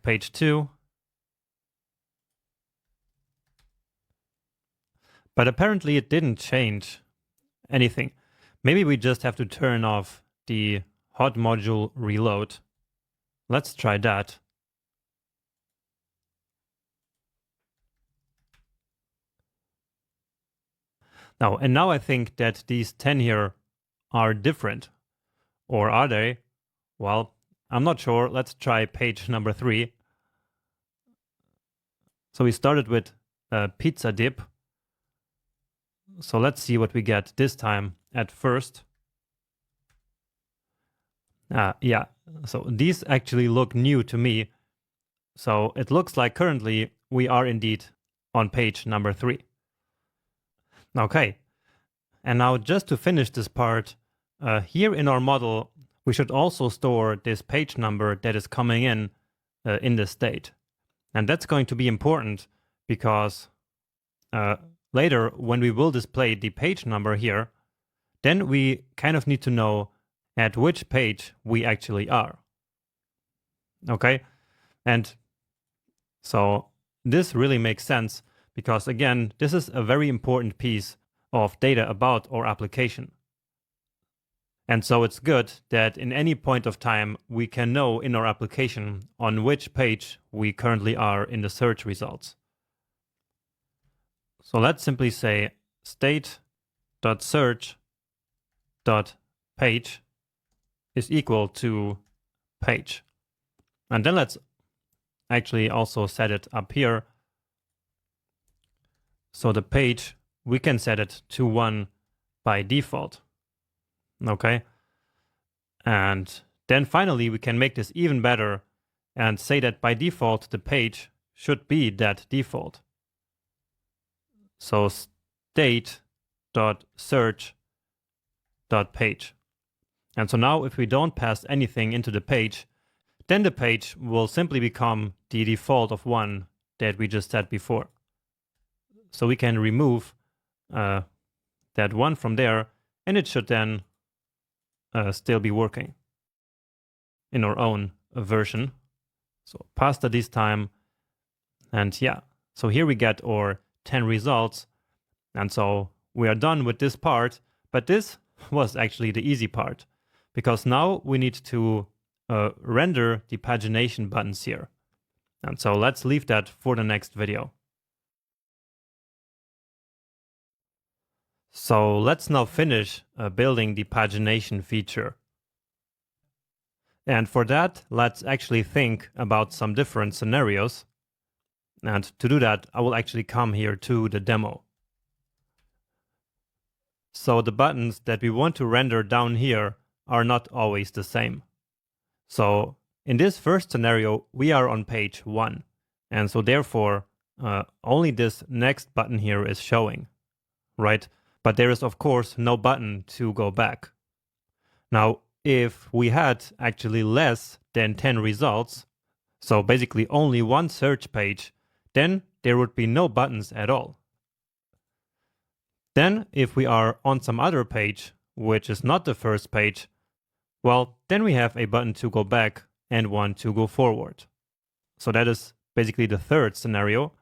page 2. But apparently it didn't change anything. Maybe we just have to turn off the hot module reload. Let's try that. Now I think that these 10 here are different. Or are they? Well, I'm not sure. Let's try page number 3. So we started with pizza dip. So let's see what we get this time at first. Yeah, so these actually look new to me. So it looks like currently we are indeed on page number 3. Okay, and now just to finish this part, here in our model, we should also store this page number that is coming in this state. And that's going to be important because later when we will display the page number here, then we kind of need to know at which page we actually are. Okay, and so this really makes sense because again, this is a very important piece of data about our application. And so it's good that in any point of time, we can know in our application on which page we currently are in the search results. So let's simply say state.search.page is equal to page. And then let's actually also set it up here. So the page, we can set it to 1 by default. Okay. And then finally, we can make this even better and say that by default, the page should be that default. So state.search.page. And so now if we don't pass anything into the page, then the page will simply become the default of 1 that we just set before. So we can remove that 1 from there, and it should then still be working in our own version. So pasta this time. And yeah, so here we get our 10 results. And so we are done with this part, but this was actually the easy part because now we need to render the pagination buttons here. And so let's leave that for the next video. So let's now finish building the pagination feature. And for that, let's actually think about some different scenarios. And to do that, I will actually come here to the demo. So the buttons that we want to render down here are not always the same. So in this first scenario, we are on page 1. And so therefore, only this next button here is showing, right? But there is, of course, no button to go back. Now, if we had actually less than 10 results, so basically only 1 search page, then there would be no buttons at all. Then, if we are on some other page, which is not the first page, well, then we have a button to go back and one to go forward. So that is basically the third scenario.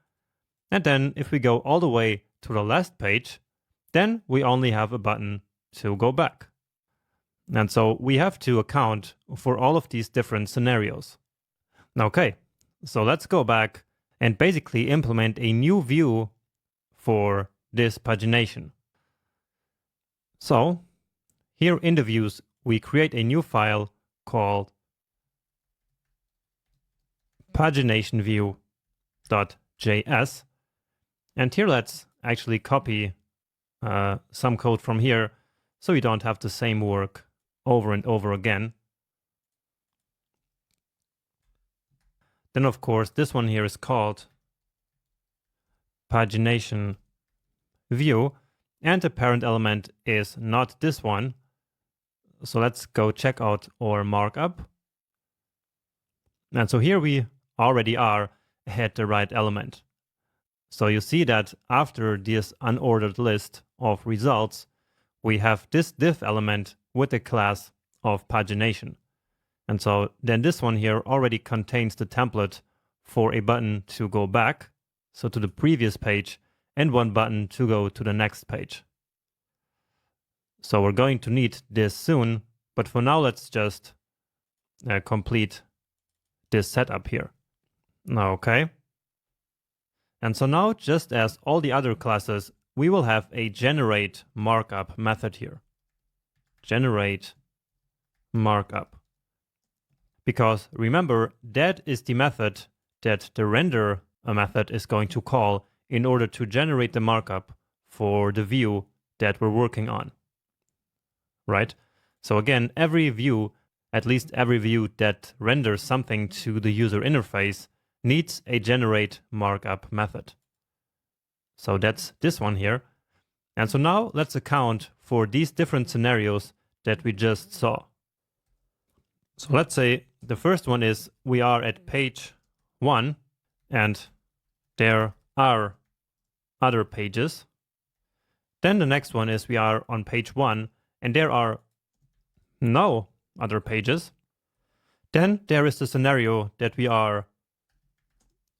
And then if we go all the way to the last page, then we only have a button to go back. And so we have to account for all of these different scenarios. Okay, so let's go back and basically implement a new view for this pagination. So here in the views, we create a new file called paginationview.js. And here let's actually copy some code from here so we don't have the same work over and over again. Then of course this one here is called pagination view, and the parent element is not this one. So let's go check out our markup. And so here we already are at the right element. So you see that after this unordered list of results, we have this div element with the class of pagination. And so then this one here already contains the template for a button to go back, so to the previous page, and one button to go to the next page. So we're going to need this soon, but for now let's just complete this setup here. Okay. And so now, just as all the other classes, we will have a generate markup method here. Generate markup. Because remember, that is the method that the render method is going to call in order to generate the markup for the view that we're working on. Right? So again, every view, at least every view that renders something to the user interface, needs a generate markup method. So that's this one here. And so now let's account for these different scenarios that we just saw. So let's say the first one is we are at page 1 and there are other pages. Then the next one is we are on page 1 and there are no other pages. Then there is the scenario that we are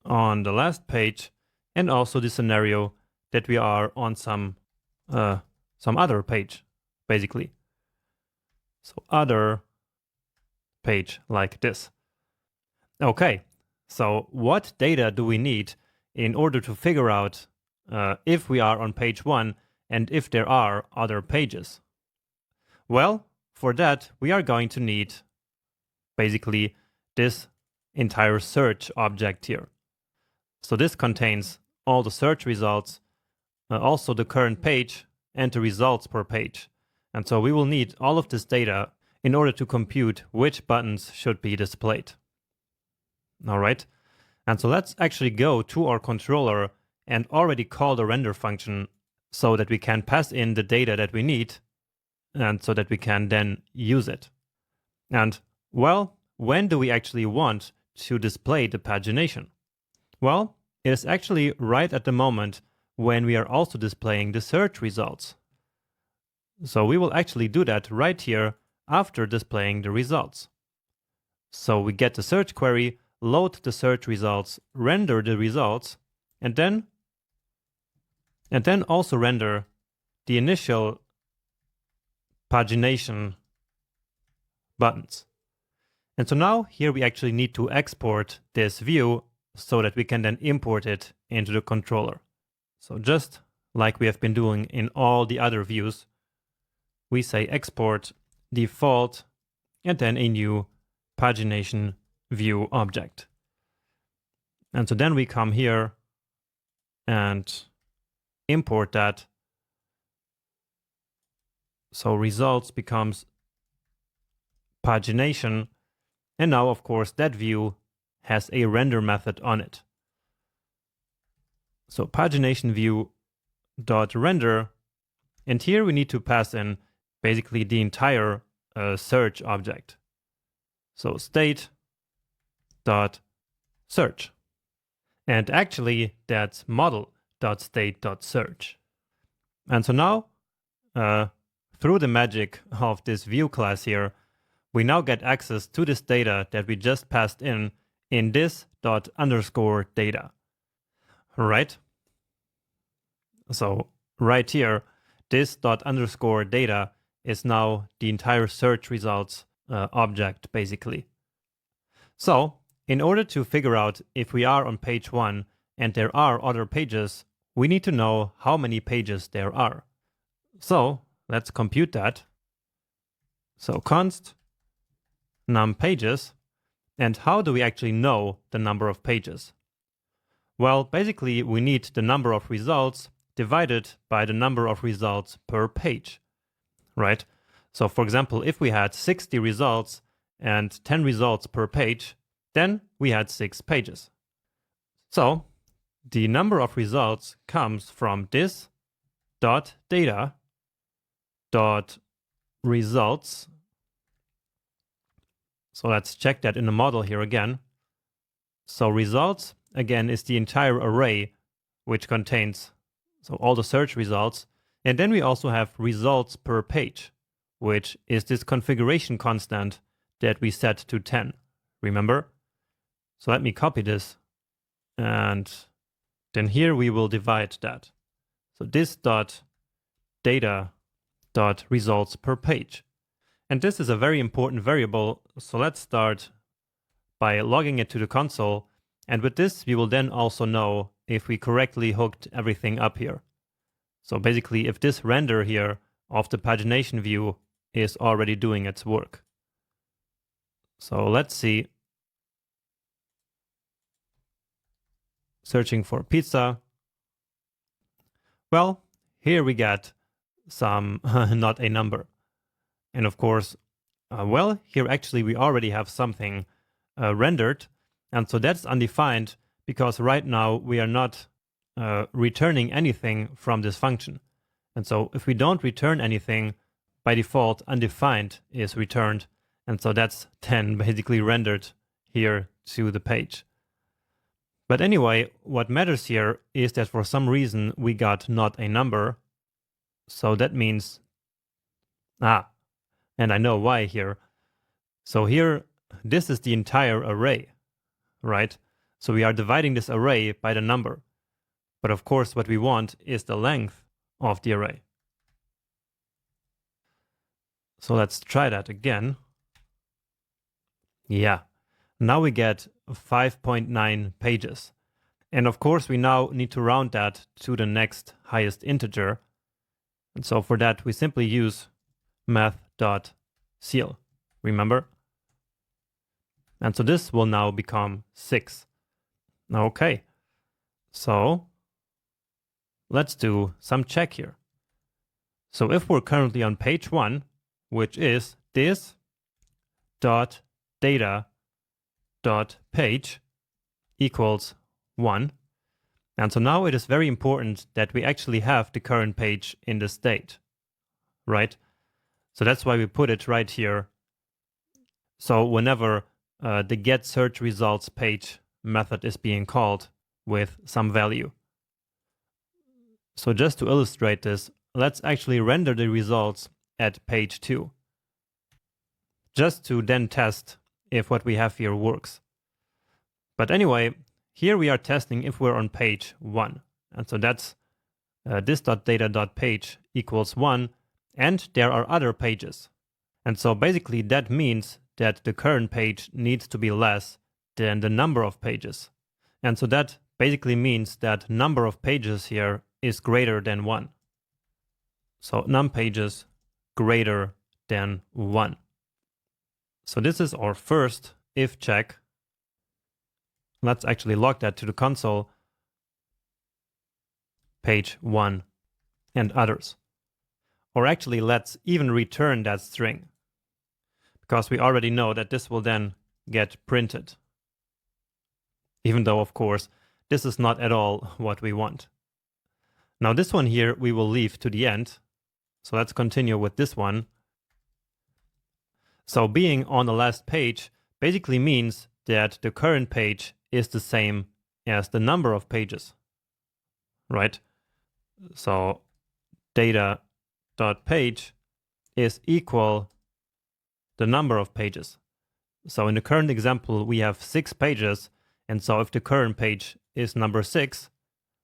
on the last page, and also the scenario that we are on some other page, basically. So other page like this. Okay, so what data do we need in order to figure out if we are on page 1 and if there are other pages? Well, for that we are going to need basically this entire search object here. So this contains all the search results, also the current page and the results per page. And so we will need all of this data in order to compute which buttons should be displayed. All right. And so let's actually go to our controller and already call the render function so that we can pass in the data that we need and so that we can then use it. And well, when do we actually want to display the pagination? Well, it is actually right at the moment when we are also displaying the search results. So we will actually do that right here after displaying the results. So we get the search query, load the search results, render the results, and then also render the initial pagination buttons. And so now here we actually need to export this view so that we can then import it into the controller. So just like we have been doing in all the other views, we say export default and then a new pagination view object. And so then we come here and import that. So results becomes pagination. And now, of course, that view has a render method on it. So pagination view dot render, and here we need to pass in basically the entire search object. So state dot search, and actually that's model dot state dot search. And so now through the magic of this view class here, we now get access to this data that we just passed in this dot underscore data. Right? So right here, this dot underscore data is now the entire search results object, basically. So in order to figure out if we are on page 1 and there are other pages, we need to know how many pages there are. So let's compute that. So const num pages. And how do we actually know the number of pages? Well, basically we need the number of results divided by the number of results per page, right? So for example, if we had 60 results and 10 results per page, then we had 6 pages. So the number of results comes from this dot data dot results. So let's check that in the model here again. So results, again, is the entire array which contains all the search results. And then we also have results per page, which is this configuration constant that we set to 10. Remember? So let me copy this And then here we will divide that. So this dot data dot results per page. And this is a very important variable. So let's start by logging it to the console. And with this, we will then also know if we correctly hooked everything up here. So basically, if this render here of the pagination view is already doing its work. So let's see. Searching for pizza. Well, here we get some not a number. And of course, well, here actually we already have something rendered. And so that's undefined because right now we are not returning anything from this function. And so if we don't return anything, by default, undefined is returned. And so that's then basically rendered here to the page. But anyway, what matters here is that for some reason we got not a number. So that means, and I know why here. So here, this is the entire array, right? So we are dividing this array by the number. But of course, what we want is the length of the array. So let's try that again. Yeah, now we get 5.9 pages. And of course, we now need to round that to the next highest integer. And so for that, we simply use math.ceil, remember? And so this will now become 6. Okay, so let's do some check here. So if we're currently on page 1, which is this dot data dot page equals 1. And so now it is very important that we actually have the current page in the state, right? So that's why we put it right here. So whenever the get search results page method is being called with some value. So just to illustrate this, let's actually render the results at page 2. Just to then test if what we have here works. But anyway, here we are testing if we're on page 1. And so that's this.data.page equals 1, and there are other pages. And so basically that means that the current page needs to be less than the number of pages. And so that basically means that number of pages here is greater than 1. So num pages greater than 1. So this is our first if check. Let's actually log that to the console. Page 1 and others. Or actually, let's even return that string, because we already know that this will then get printed. Even though, of course, this is not at all what we want. Now this one here we will leave to the end. So let's continue with this one. So being on the last page basically means that the current page is the same as the number of pages, right? So data.page is equal the number of pages. So in the current example, we have 6 pages. And so if the current page is number 6,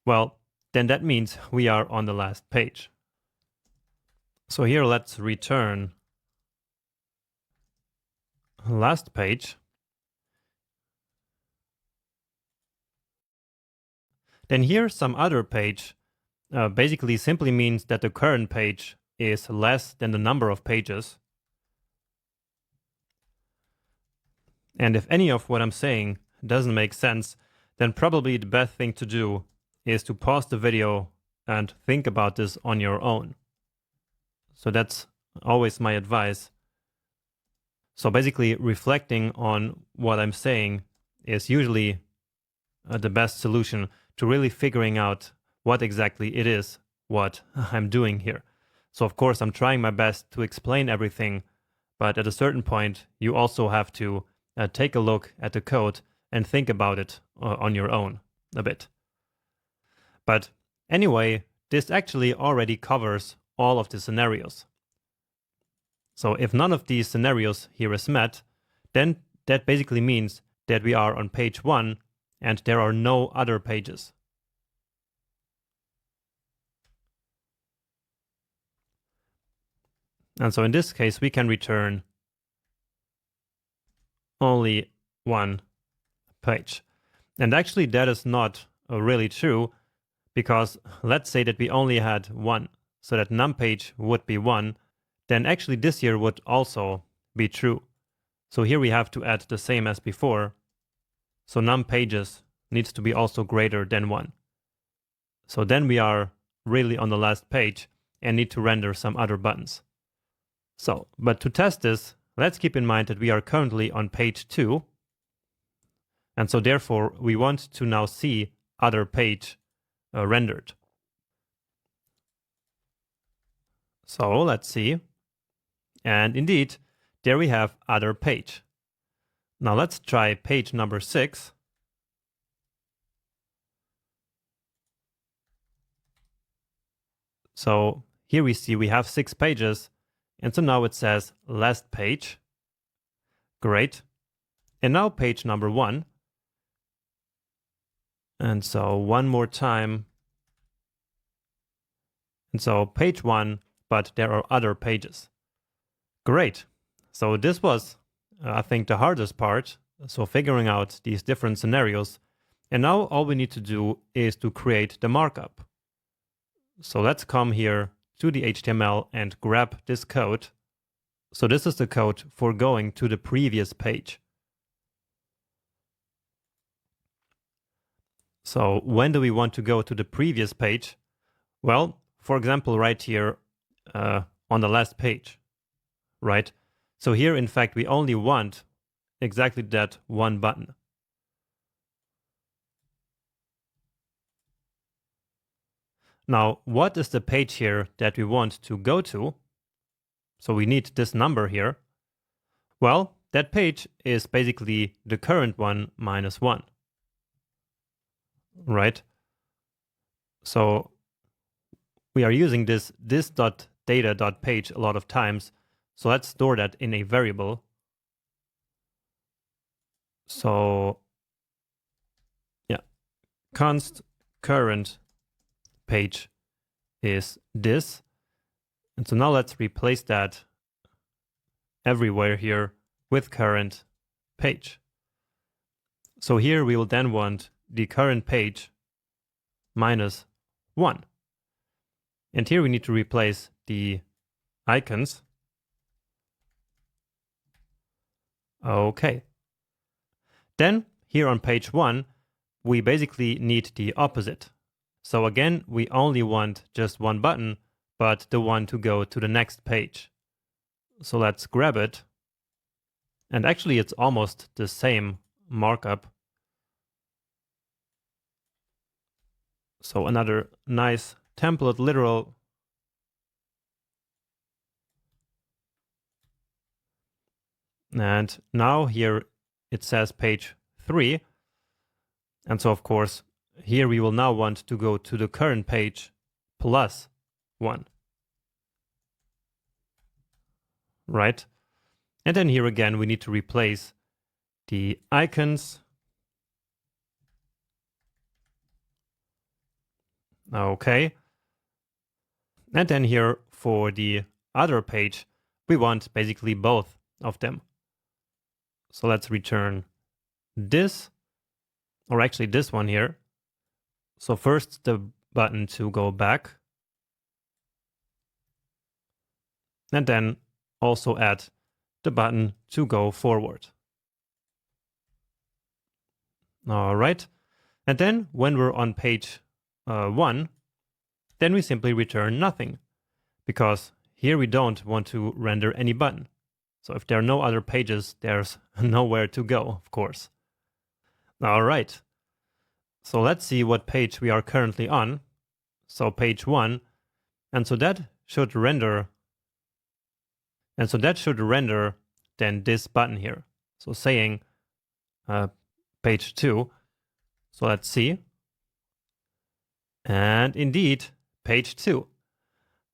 well, then that means we are on the last page. So here let's return last page. Then here some other page basically simply means that the current page is less than the number of pages. And if any of what I'm saying doesn't make sense, then probably the best thing to do is to pause the video and think about this on your own. So that's always my advice. So basically reflecting on what I'm saying is usually the best solution to really figuring out what exactly it is what I'm doing here. So of course I'm trying my best to explain everything, but at a certain point you also have to take a look at the code and think about it on your own a bit. But anyway, this actually already covers all of the scenarios. So if none of these scenarios here is met, then that basically means that we are on page 1 and there are no other pages. And so in this case, we can return only one page. And actually, that is not really true, because let's say that we only had one, so that num page would be 1, then actually this here would also be true. So here we have to add the same as before. So num pages needs to be also greater than 1. So then we are really on the last page and need to render some other buttons. So, but to test this, let's keep in mind that we are currently on page 2. And so therefore, we want to now see other page rendered. So let's see. And indeed, there we have other page. Now let's try page number 6. So here we see we have 6 pages. And so now it says last page. Great. And now page number 1. And so one more time. And so page 1, but there are other pages. Great. So this was, I think, the hardest part. So figuring out these different scenarios. And now all we need to do is to create the markup. So let's come here to the HTML and grab this code. So this is the code for going to the previous page. So when do we want to go to the previous page? Well, for example, right here on the last page, right? So here, in fact, we only want exactly that one button. Now, what is the page here that we want to go to? So we need this number here. Well, that page is basically the current one minus 1. Right? So we are using this data.page a lot of times. So let's store that in a variable. So yeah, const current page is this. And so now let's replace that everywhere here with current page. So here we will then want the current page minus 1. And here we need to replace the icons. Okay. Then here on page 1, we basically need the opposite. So again, we only want just one button, but the one to go to the next page. So let's grab it. And actually, it's almost the same markup. So another nice template literal. And now here it says page 3. And so, of course, here we will now want to go to the current page plus 1. Right? And then here again, we need to replace the icons. Okay. And then here for the other page, we want basically both of them. So let's return this, or actually this one here. So first the button to go back. And then also add the button to go forward. All right. And then when we're on page 1, then we simply return nothing, because here we don't want to render any button. So if there are no other pages, there's nowhere to go, of course. All right. So let's see what page we are currently on. So page 1. And so that should render. And so that should render then this button here. So saying page 2. So let's see. And indeed, page 2.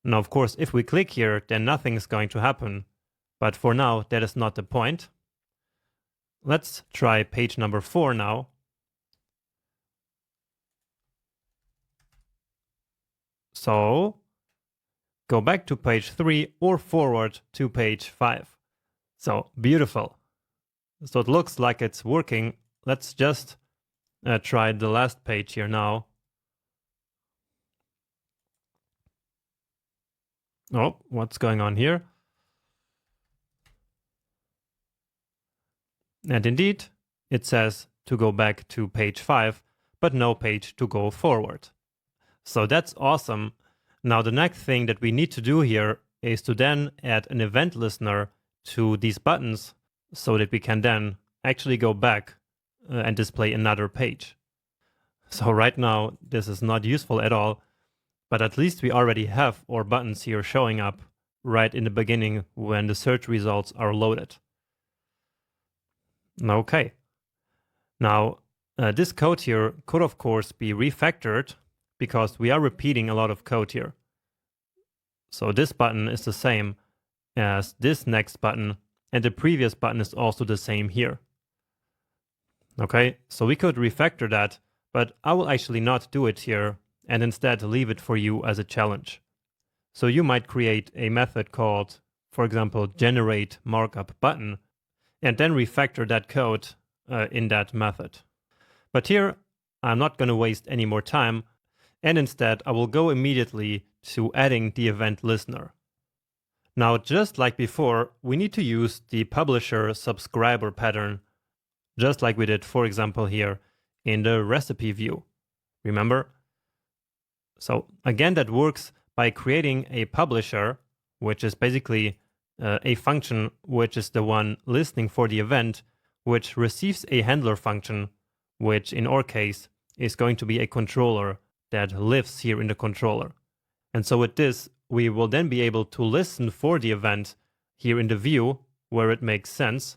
Now, of course, if we click here, then nothing is going to happen. But for now, that is not the point. Let's try page number 4 now. So go back to page 3 or forward to page 5. So beautiful. So it looks like it's working. Let's just try the last page here now. Oh, what's going on here? And indeed, it says to go back to page 5, but no page to go forward. So that's awesome. Now the next thing that we need to do here is to then add an event listener to these buttons so that we can then actually go back and display another page. So right now, this is not useful at all, but at least we already have our buttons here showing up right in the beginning when the search results are loaded. Okay. Now, this code here could of course be refactored because we are repeating a lot of code here. So this button is the same as this next button, and the previous button is also the same here. Okay, so we could refactor that, but I will actually not do it here and instead leave it for you as a challenge. So you might create a method called, for example, generate markup button, and then refactor that code in that method. But here, I'm not going to waste any more time, and instead I will go immediately to adding the event listener. Now, just like before, we need to use the publisher subscriber pattern, just like we did, for example, here in the recipe view. Remember? So again, that works by creating a publisher, which is basically a function which is the one listening for the event, which receives a handler function, which in our case is going to be a controller that lives here in the controller. And so with this, we will then be able to listen for the event here in the view where it makes sense,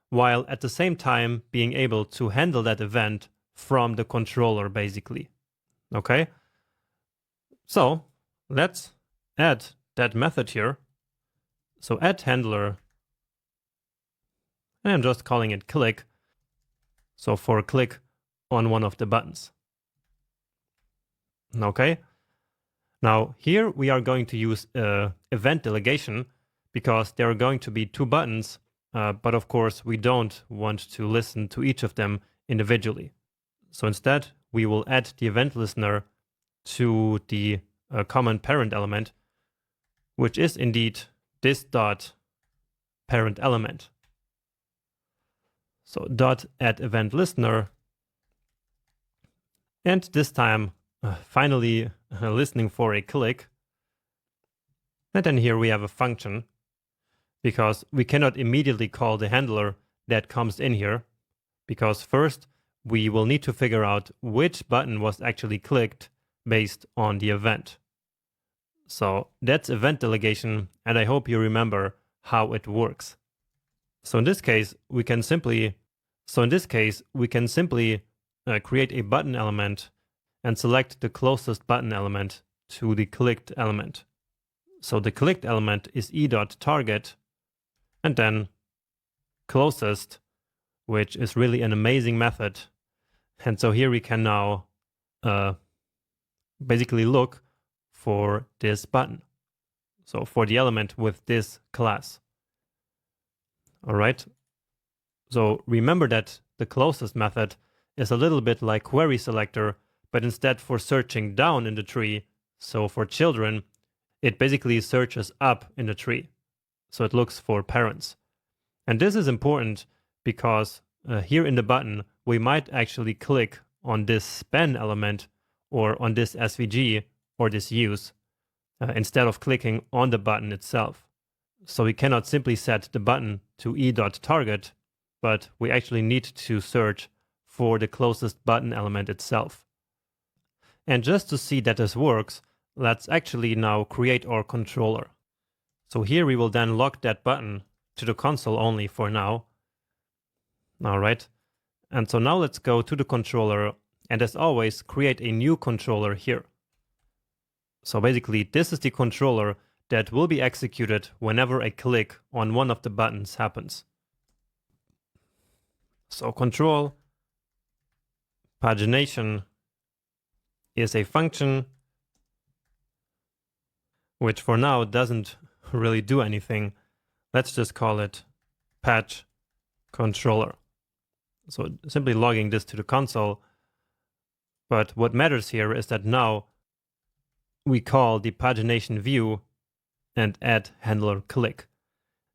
while at the same time being able to handle that event from the controller basically. Okay? So let's add that method here. So add handler, and I'm just calling it click. So for click on one of the buttons. Okay. Now here we are going to use event delegation because there are going to be two buttons, but of course we don't want to listen to each of them individually. So instead we will add the event listener to the common parent element, which is indeed this dot parent element. So dot add event listener, and this time finally listening for a click. And then here we have a function, because we cannot immediately call the handler that comes in here, because first we will need to figure out which button was actually clicked based on the event. So that's event delegation, and I hope you remember how it works. So in this case, we can simply create a button element and select the closest button element to the clicked element. So the clicked element is e.target, and then closest, which is really an amazing method. And so here we can now basically look for this button. So for the element with this class. All right. So remember that the closest method is a little bit like query selector, but instead for searching down in the tree, so for children, it basically searches up in the tree. So it looks for parents. And this is important because here in the button, we might actually click on this span element or on this SVG or this use instead of clicking on the button itself. So we cannot simply set the button to e.target, but we actually need to search for the closest button element itself. And just to see that this works, let's actually now create our controller. So here we will then lock that button to the console only for now. All right. And so now let's go to the controller, and as always, create a new controller here. So basically, this is the controller that will be executed whenever a click on one of the buttons happens. So control pagination is a function which for now doesn't really do anything. Let's just call it patch controller. So simply logging this to the console. But what matters here is that now we call the pagination view and add handler click.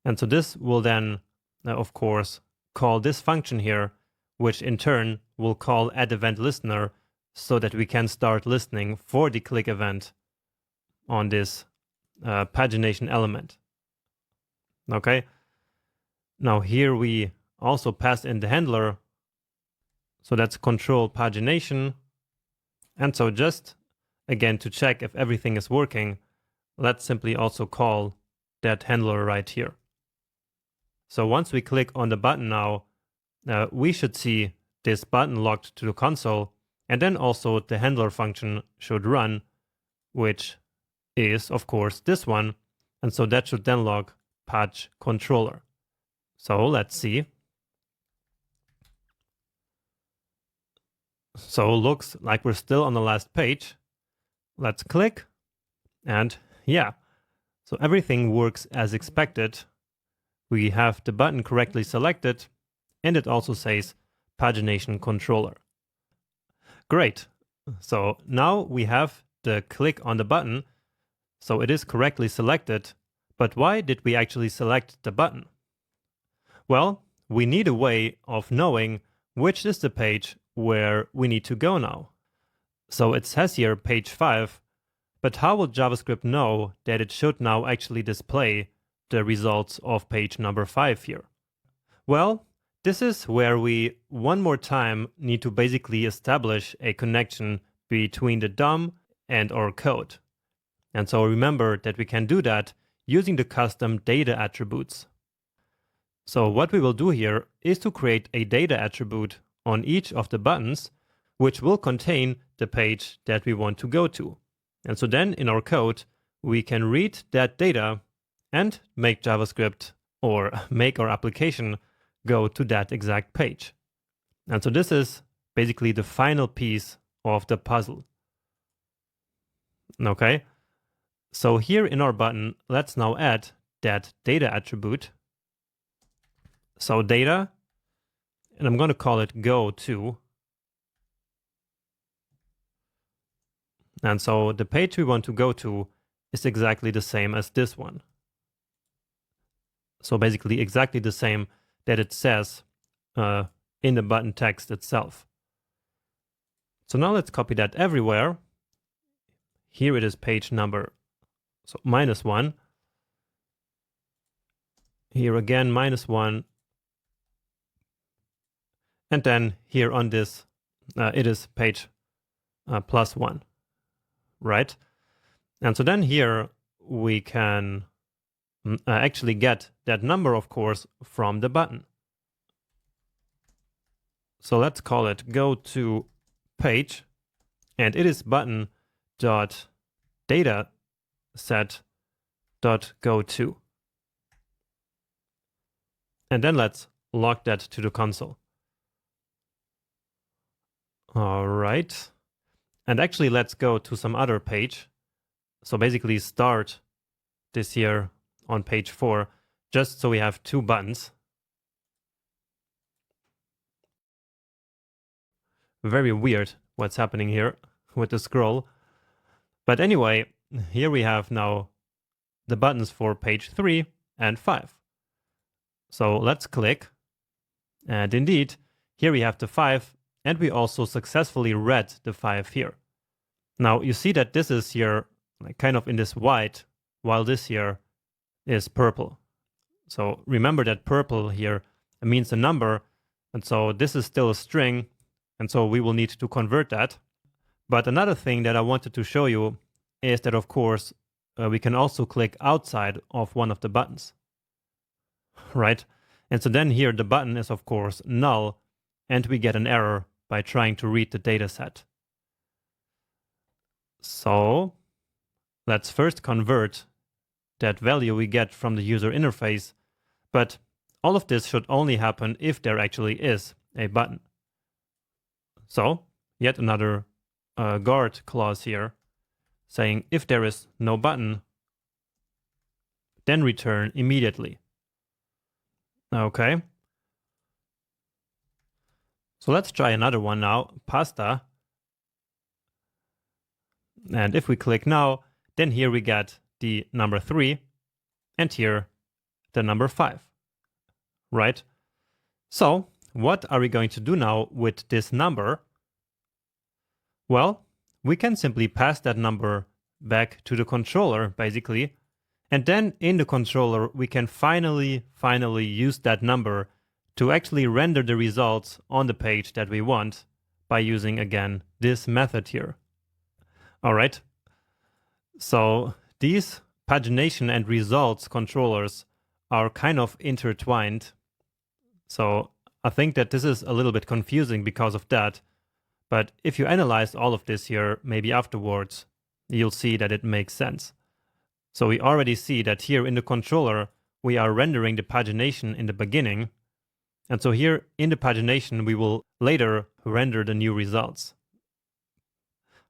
And so this will then, of course, call this function here, which in turn will call add event listener so that we can start listening for the click event on this pagination element. Okay. Now here we also pass in the handler. So that's control pagination. And so just again to check if everything is working, let's simply also call that handler right here. So once we click on the button now, we should see this button logged to the console, and then also the handler function should run, which is of course this one. And so that should then log patch controller. So let's see. So looks like we're still on the last page. Let's click, and yeah, so everything works as expected. We have the button correctly selected, and it also says pagination controller. Great. So now we have the click on the button, so it is correctly selected. But why did we actually select the button? Well, we need a way of knowing which is the page where we need to go now. So it says here page 5, but how will JavaScript know that it should now actually display the results of page number 5 here? Well, this is where we one more time need to basically establish a connection between the DOM and our code. And so remember that we can do that using the custom data attributes. So what we will do here is to create a data attribute on each of the buttons, which will contain the page that we want to go to. And so then in our code, we can read that data and make JavaScript or make our application go to that exact page. And so this is basically the final piece of the puzzle. Okay, so here in our button, let's now add that data attribute. So data, and I'm going to call it go to. And so the page we want to go to is exactly the same as this one. So basically exactly the same that it says in the button text itself. So now let's copy that everywhere. Here it is page number -1. Here again -1. And then here on this, it is page +1, right? And so then here we can actually get that number, of course, from the button. So let's call it go to page, and it is button dot data set dot go to. And then let's log that to the console. All right. And actually, let's go to some other page. So basically start this here on page 4, just so we have 2 buttons. Very weird what's happening here with the scroll. But anyway, here we have now the buttons for page 3 and 5. So let's click. And indeed, here we have the 5. And we also successfully read the 5 here. Now you see that this is here like kind of in this white, while this here is purple. So remember that purple here means a number, and so this is still a string, and so we will need to convert that. But another thing that I wanted to show you is that, of course, we can also click outside of one of the buttons, right? And so then here the button is, of course, null, and we get an error by trying to read the data set. So let's first convert that value we get from the user interface, but all of this should only happen if there actually is a button. So yet another guard clause here saying if there is no button, then return immediately. Okay. So let's try another one now, pasta. And if we click now, then here we get the number 3 and here the number 5, right? So what are we going to do now with this number? Well, we can simply pass that number back to the controller, basically. And then in the controller, we can finally use that number to actually render the results on the page that we want by using, again, this method here. All right. So these pagination and results controllers are kind of intertwined. So I think that this is a little bit confusing because of that. But if you analyze all of this here, maybe afterwards, you'll see that it makes sense. So we already see that here in the controller, we are rendering the pagination in the beginning. And so here in the pagination, we will later render the new results.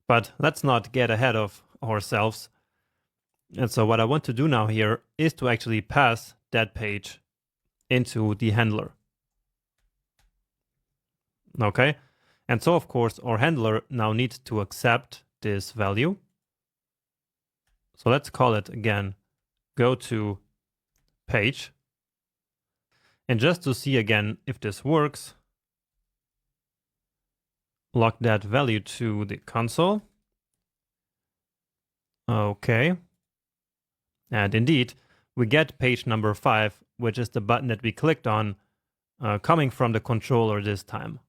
But let's not get ahead of ourselves. And so what I want to do now here is to actually pass that page into the handler. Okay. And so, of course, our handler now needs to accept this value. So let's call it again, go to page. And just to see again if this works, log that value to the console. Okay. And indeed, we get page number 5, which is the button that we clicked on, coming from the controller this time.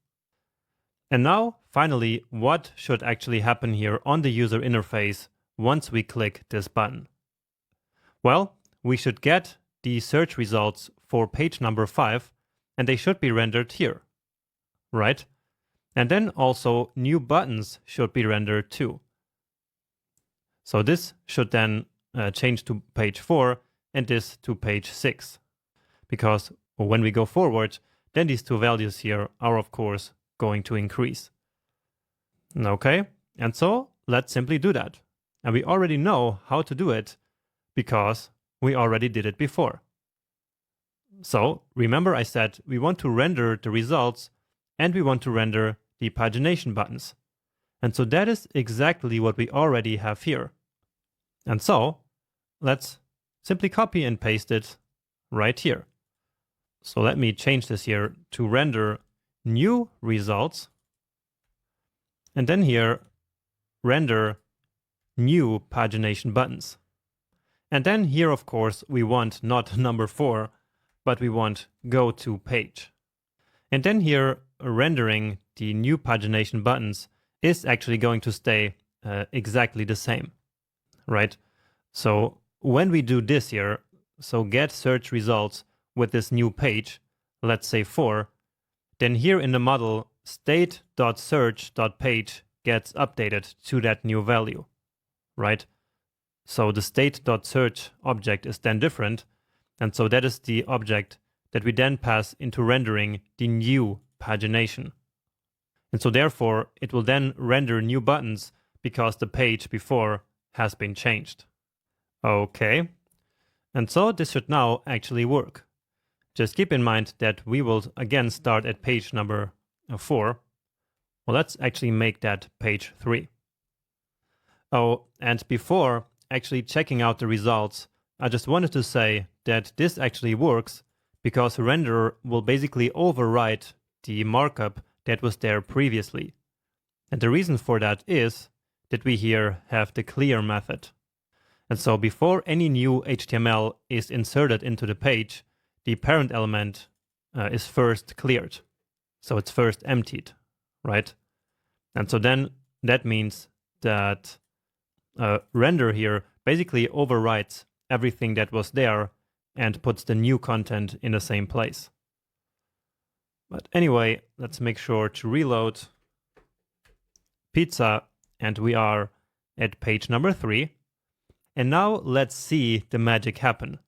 And now, finally, what should actually happen here on the user interface once we click this button? Well, we should get the search results for page number 5, and they should be rendered here, right? And then also new buttons should be rendered too. So this should then change to page 4 and this to page 6. Because when we go forward, then these two values here are of course going to increase. Okay, and so let's simply do that. And we already know how to do it because we already did it before. So remember I said we want to render the results and we want to render the pagination buttons. And so that is exactly what we already have here. And so let's simply copy and paste it right here. So let me change this here to render new results. And then here, render new pagination buttons. And then here, of course, we want not number 4, but we want go to page. And then here, rendering the new pagination buttons is actually going to stay exactly the same, right? So when we do this here, so get search results with this new page, let's say 4, then here in the model, state.search.page gets updated to that new value, right? So the state.search object is then different. And so that is the object that we then pass into rendering the new pagination. And so therefore, it will then render new buttons because the page before has been changed. Okay. And so this should now actually work. Just keep in mind that we will again start at page number 4. Well, let's actually make that page 3. Oh, and before actually checking out the results, I just wanted to say that this actually works because renderer will basically overwrite the markup that was there previously. And the reason for that is that we here have the clear method. And so before any new HTML is inserted into the page, the parent element is first cleared. So it's first emptied, right? And so then that means that render here basically overwrites everything that was there and puts the new content in the same place. But anyway, let's make sure to reload pizza, and we are at page number 3. And now let's see the magic happen.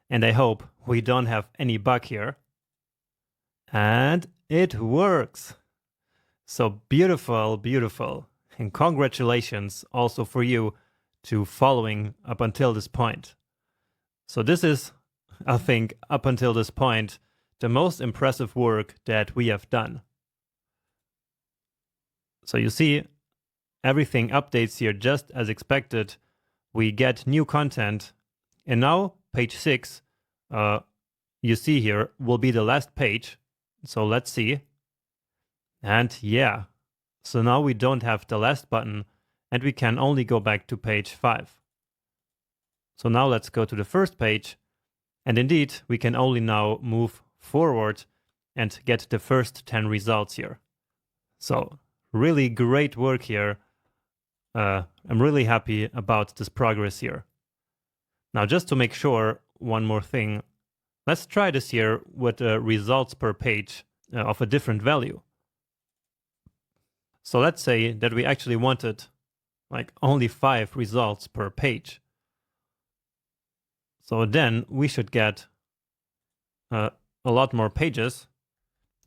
And I hope we don't have any bug here. And it works. So beautiful, beautiful. And congratulations also for you to following up until this point. So this is, I think, up until this point, the most impressive work that we have done. So you see, everything updates here just as expected. We get new content. And now page 6, you see here, will be the last page. So let's see. And yeah, so now we don't have the last button and we can only go back to page 5. So now let's go to the first page. And indeed, we can only now move forward and get the first 10 results here. So really great work here. I'm really happy about this progress here. Now, just to make sure, one more thing. Let's try this here with results per page of a different value. So let's say that we actually wanted like only 5 results per page. So then we should get a lot more pages.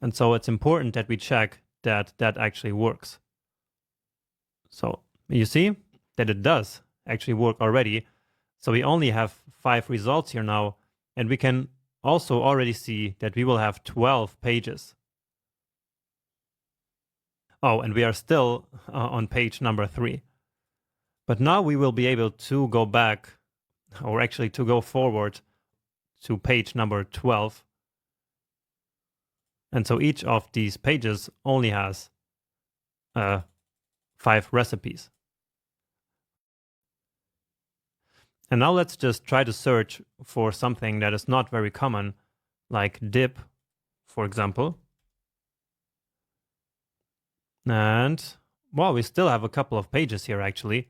And so it's important that we check that that actually works. So you see that it does actually work already. So we only have 5 results here now. And we can also already see that we will have 12 pages. Oh, and we are still on page number 3. But now we will be able to go back, or actually to go forward to page number 12. And so each of these pages only has 5 recipes. And now let's just try to search for something that is not very common, like dip, for example. And, well, we still have a couple of pages here, actually.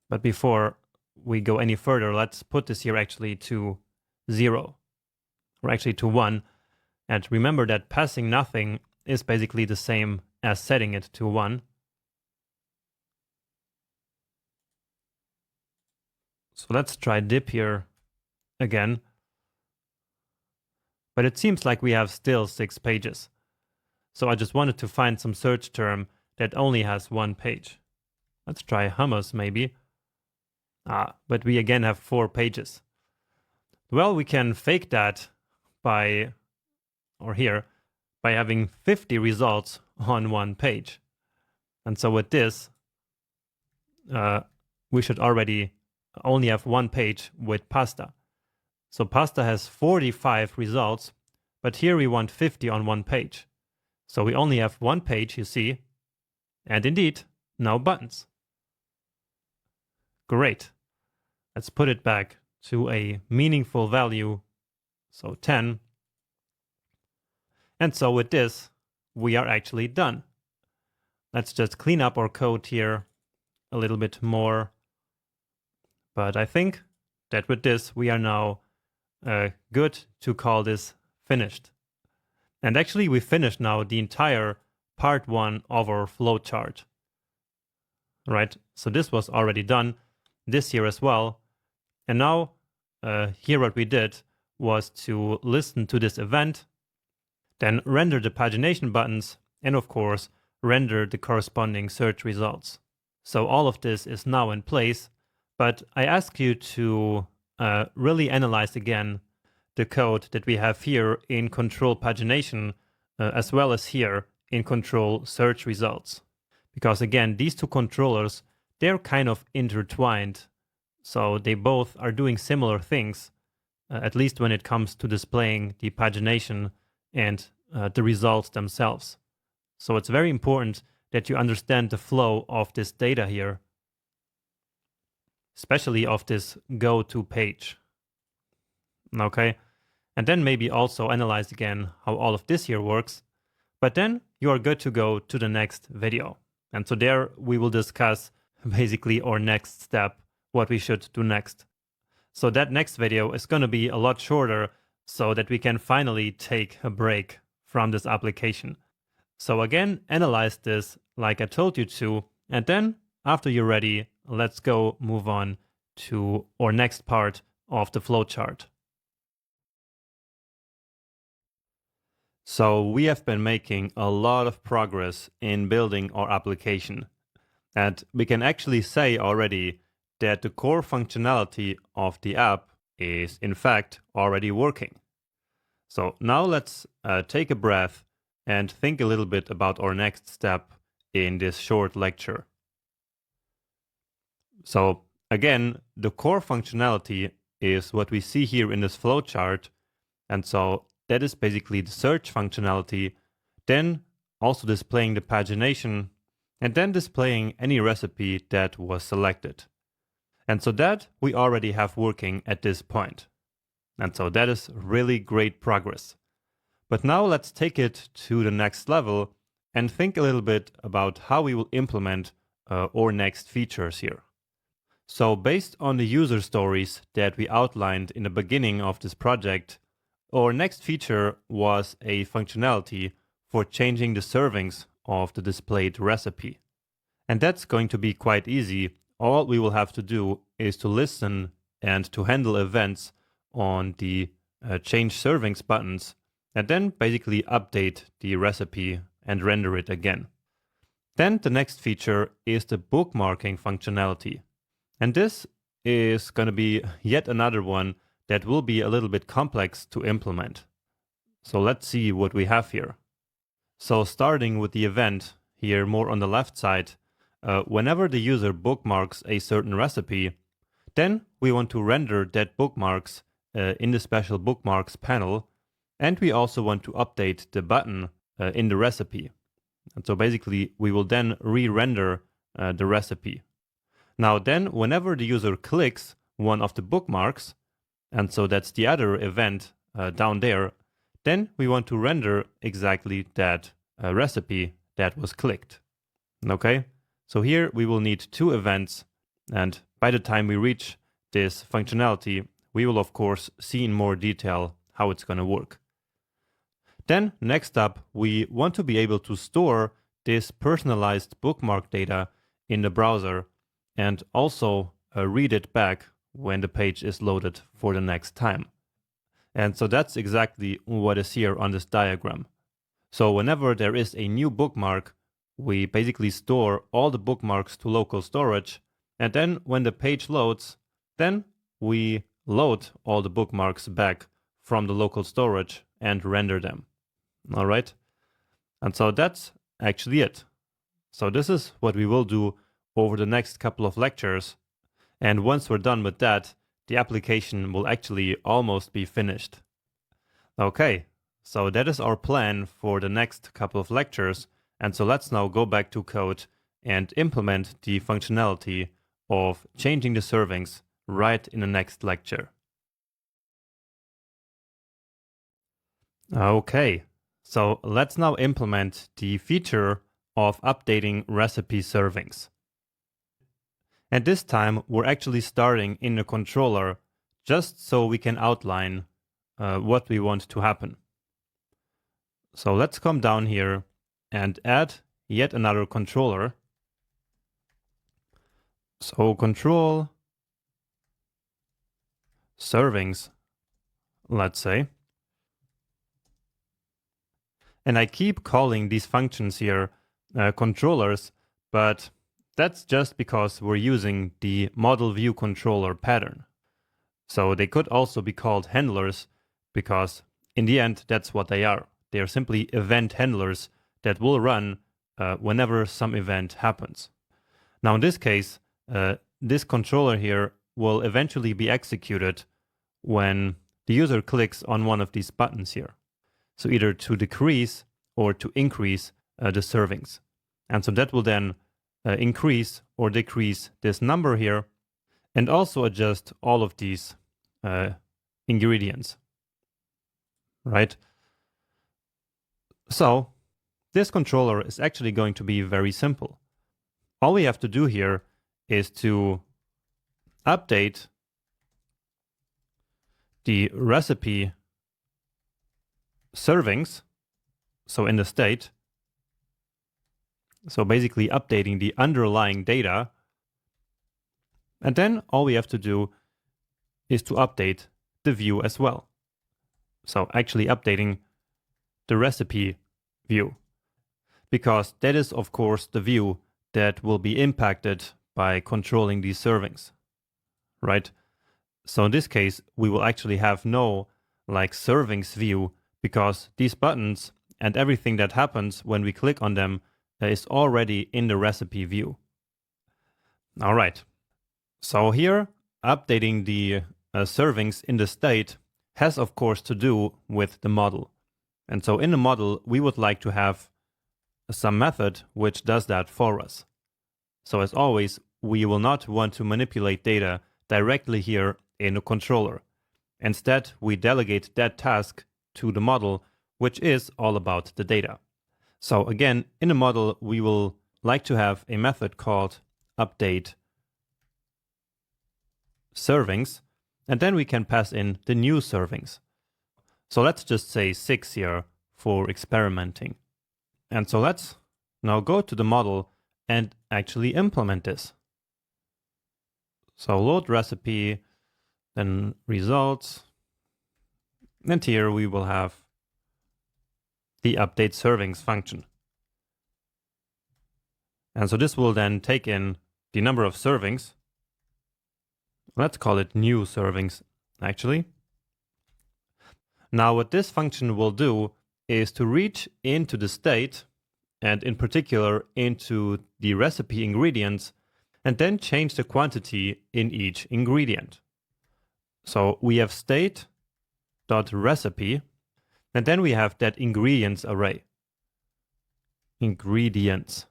But before we go any further, let's put this here actually to 0, or actually to 1. And remember that passing nothing is basically the same as setting it to 1. So let's try dip here again. But it seems like we have still 6 pages. So I just wanted to find some search term that only has 1 page. Let's try hummus maybe. But we again have 4 pages. Well, we can fake that by having 50 results on 1 page. And so with this, we should already only have 1 page with pasta. So pasta has 45 results, but here we want 50 on 1 page. So we only have 1 page, you see, and indeed, no buttons. Great. Let's put it back to a meaningful value, so 10. And so with this, we are actually done. Let's just clean up our code here a little bit more. But I think that with this, we are now good to call this finished. And actually, we finished now the entire part 1 of our flowchart. Right? So this was already done, this here as well. And now, here what we did was to listen to this event, then render the pagination buttons, and of course, render the corresponding search results. So all of this is now in place, but I ask you to really analyze again the code that we have here in control pagination, as well as here in control search results. Because again, these two controllers, they're kind of intertwined. So they both are doing similar things, at least when it comes to displaying the pagination and the results themselves. So it's very important that you understand the flow of this data here, especially of this go to page. Okay. And then maybe also analyze again how all of this here works. But then you are good to go to the next video. And so there we will discuss basically our next step, what we should do next. So that next video is going to be a lot shorter so that we can finally take a break from this application. So again, analyze this like I told you to. And then after you're ready, let's go move on to our next part of the flowchart. So we have been making a lot of progress in building our application. And we can actually say already that the core functionality of the app is in fact already working. So now let's take a breath and think a little bit about our next step in this short lecture. So again, the core functionality is what we see here in this flowchart. And so that is basically the search functionality, then also displaying the pagination, and then displaying any recipe that was selected. And so that we already have working at this point. And so that is really great progress. But now let's take it to the next level and think a little bit about how we will implement our next features here. So based on the user stories that we outlined in the beginning of this project, our next feature was a functionality for changing the servings of the displayed recipe. And that's going to be quite easy. All we will have to do is to listen and to handle events on the change servings buttons, and then basically update the recipe and render it again. Then the next feature is the bookmarking functionality. And this is going to be yet another one that will be a little bit complex to implement. So let's see what we have here. So starting with the event here more on the left side, whenever the user bookmarks a certain recipe, then we want to render that bookmarks in the special bookmarks panel, and we also want to update the button in the recipe. And so basically we will then re-render the recipe. Now then, whenever the user clicks one of the bookmarks, and so that's the other event down there, then we want to render exactly that recipe that was clicked. Okay, so here we will need two events, and by the time we reach this functionality, we will of course see in more detail how it's going to work. Then next up, we want to be able to store this personalized bookmark data in the browser and also read it back when the page is loaded for the next time. And so that's exactly what is here on this diagram. So whenever there is a new bookmark, we basically store all the bookmarks to local storage, and then when the page loads, then we load all the bookmarks back from the local storage and render them. All right? And so that's actually it. So this is what we will do over the next couple of lectures. And once we're done with that, the application will actually almost be finished. Okay, so that is our plan for the next couple of lectures. And so let's now go back to code and implement the functionality of changing the servings right in the next lecture. Okay, so let's now implement the feature of updating recipe servings. And this time we're actually starting in the controller just so we can outline what we want to happen. So let's come down here and add yet another controller. So control servings, let's say. And I keep calling these functions here controllers, but that's just because we're using the model view controller pattern. So they could also be called handlers because in the end, that's what they are. They are simply event handlers that will run whenever some event happens. Now in this case, this controller here will eventually be executed when the user clicks on one of these buttons here. So either to decrease or to increase the servings. And so that will then increase or decrease this number here, and also adjust all of these ingredients, right? So this controller is actually going to be very simple. All we have to do here is to update the recipe servings, so in the state, so basically updating the underlying data. And then all we have to do is to update the view as well. So actually updating the recipe view, because that is of course the view that will be impacted by controlling these servings. right? So in this case, we will actually have no like servings view because these buttons and everything that happens when we click on them is already in the recipe view. All right. So here, updating the servings in the state has of course to do with the model. And so in the model, we would like to have some method which does that for us. So as always, we will not want to manipulate data directly here in the controller. Instead, we delegate that task to the model, which is all about the data. So again, in the model, we will like to have a method called update servings, and then we can pass in the new servings. So let's just say 6 here for experimenting. And so let's now go to the model and actually implement this. So load recipe, then results, and here we will have the update servings function. And so this will then take in the number of servings. Let's call it new servings, actually. Now what this function will do is to reach into the state, and in particular into the recipe ingredients, and then change the quantity in each ingredient. So we have state.recipe, and then we have that ingredients array. Ingredients.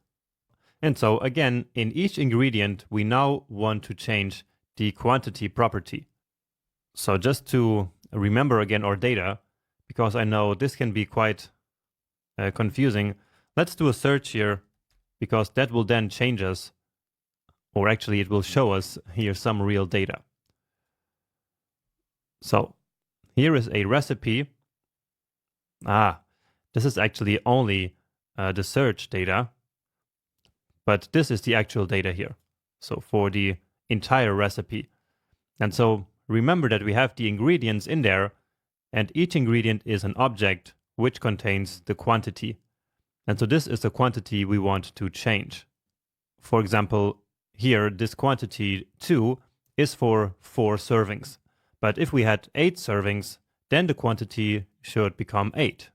And so again, in each ingredient, we now want to change the quantity property. So just to remember again our data, because I know this can be quite confusing, let's do a search here, because that will then change us, or actually it will show us here some real data. So here is a recipe. This is actually only the search data, but this is the actual data here. So for the entire recipe. And so remember that we have the ingredients in there, and each ingredient is an object which contains the quantity. And so this is the quantity we want to change. For example, here this quantity 2 is for 4 servings. But if we had 8 servings, then the quantity should become 8,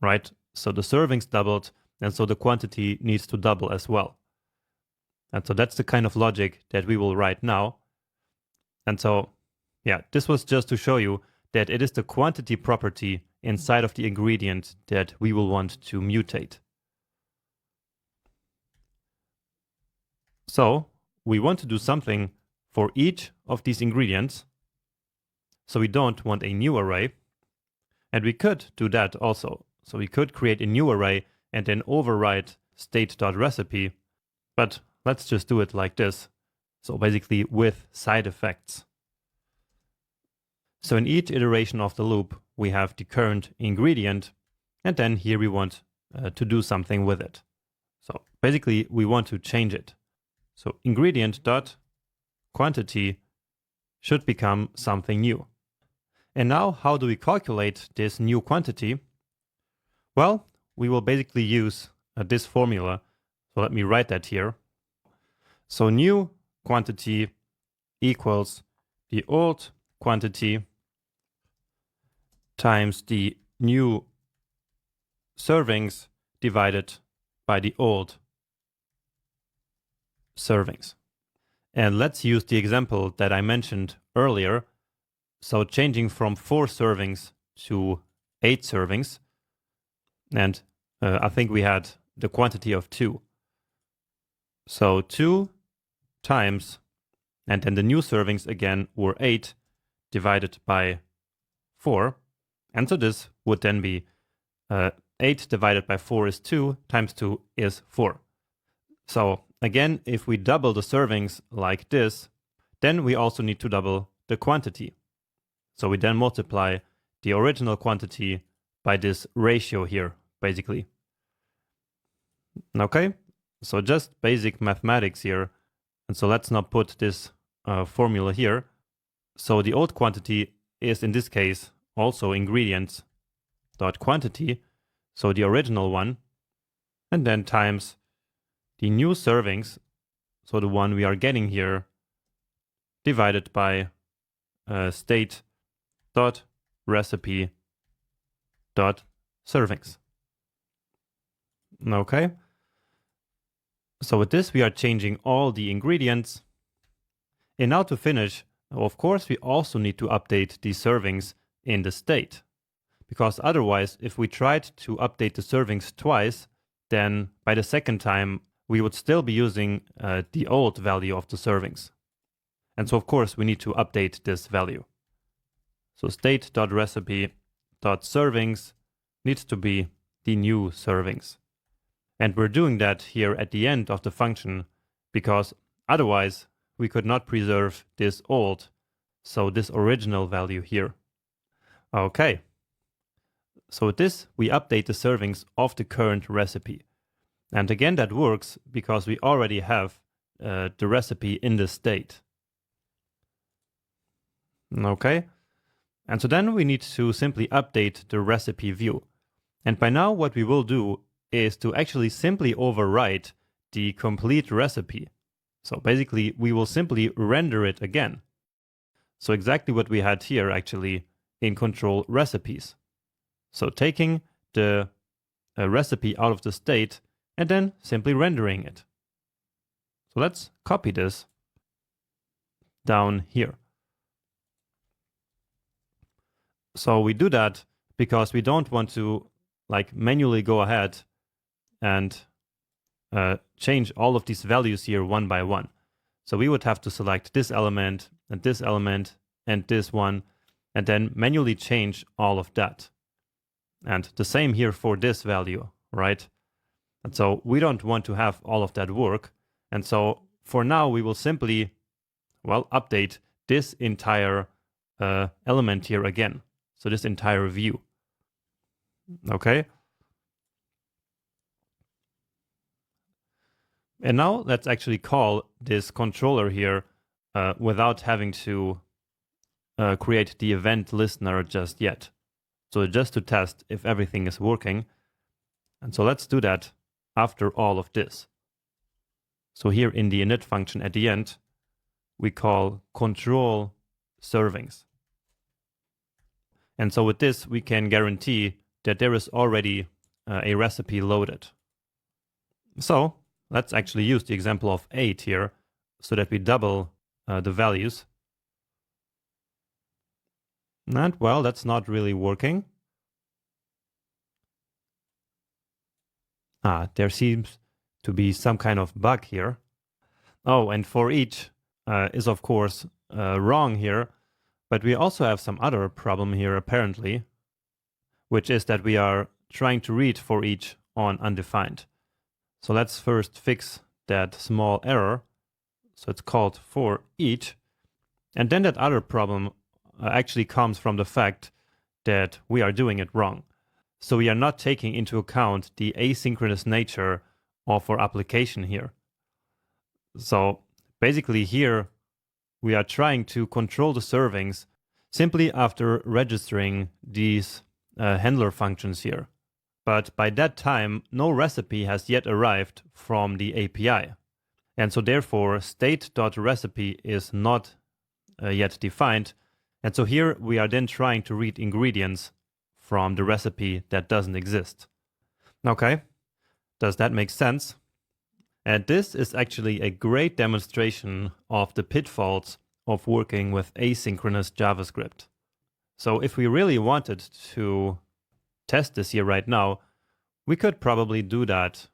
right? So the servings doubled, and so the quantity needs to double as well. And so that's the kind of logic that we will write now. And so, yeah, this was just to show you that it is the quantity property inside of the ingredient that we will want to mutate. So we want to do something for each of these ingredients. So we don't want a new array. And we could do that also. So we could create a new array and then override state.recipe. But let's just do it like this. So basically with side effects. So in each iteration of the loop, we have the current ingredient, and then here we want to do something with it. So basically we want to change it. So ingredient dot quantity should become something new. And now how do we calculate this new quantity? Well, we will basically use this formula. So let me write that here. So new quantity equals the old quantity times the new servings divided by the old servings. And let's use the example that I mentioned earlier. So changing from 4 servings to 8 servings. And I think we had the quantity of 2. So 2 times, and then the new servings again were 8 divided by 4. And so this would then be 8 divided by 4 is 2, times 2 is 4. So again, if we double the servings like this, then we also need to double the quantity. So we then multiply the original quantity by this ratio here, basically. Okay, so just basic mathematics here. And so let's now put this formula here. So the old quantity is in this case also ingredients dot quantity, so the original one, and then times the new servings, so the one we are getting here, divided by state dot recipe dot servings. Okay. So with this, we are changing all the ingredients. And now to finish, of course, we also need to update the servings in the state. Because otherwise, if we tried to update the servings twice, then by the second time, we would still be using the old value of the servings. And so, of course, we need to update this value. So state.recipe.servings needs to be the new servings. And we're doing that here at the end of the function because otherwise we could not preserve this old, so this original value here. Okay. So with this, we update the servings of the current recipe. And again, that works because we already have the recipe in the state. Okay. And so then we need to simply update the recipe view. And by now what we will do is to actually simply overwrite the complete recipe. So basically we will simply render it again. So exactly what we had here actually in control recipes. So taking the recipe out of the state and then simply rendering it. So let's copy this down here. So we do that because we don't want to manually go ahead and change all of these values here one by one. So we would have to select this element and this element and this one, and then manually change all of that. And the same here for this value, right? And so we don't want to have all of that work. And so for now, we will simply, update this entire element here again. So this entire view. Okay. And now let's actually call this controller here without having to create the event listener just yet. So just to test if everything is working. And so let's do that after all of this. So here in the init function at the end, we call control servings. And so with this, we can guarantee that there is already a recipe loaded. So let's actually use the example of 8 here so that we double the values. And well, that's not really working. There seems to be some kind of bug here. Oh, and for each is of course wrong here, but we also have some other problem here apparently, which is that we are trying to read for each on undefined. So let's first fix that small error. So it's called for each. And then that other problem actually comes from the fact that we are doing it wrong. So we are not taking into account the asynchronous nature of our application here. So basically here we are trying to control the servings simply after registering these handler functions here. But by that time, no recipe has yet arrived from the API. And so therefore, state.recipe is not yet defined. And so here we are then trying to read ingredients from the recipe that doesn't exist. Okay, does that make sense? And this is actually a great demonstration of the pitfalls of working with asynchronous JavaScript. So if we really wanted to test this here right now, we could probably do that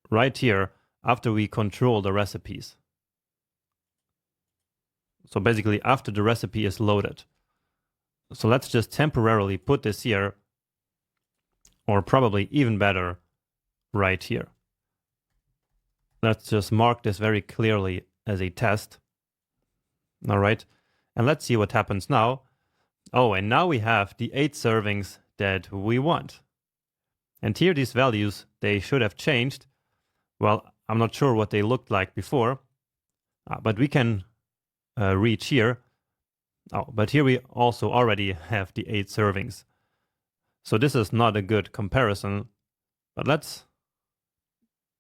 right here after we control the recipes. So basically after the recipe is loaded. So let's just temporarily put this here, or probably even better, right here. Let's just mark this very clearly as a test. All right, and let's see what happens now. Oh, and now we have the 8 servings that we want. And here these values, they should have changed. Well, I'm not sure what they looked like before, but we can reach here. Oh, but here we also already have the 8 servings. So this is not a good comparison, but let's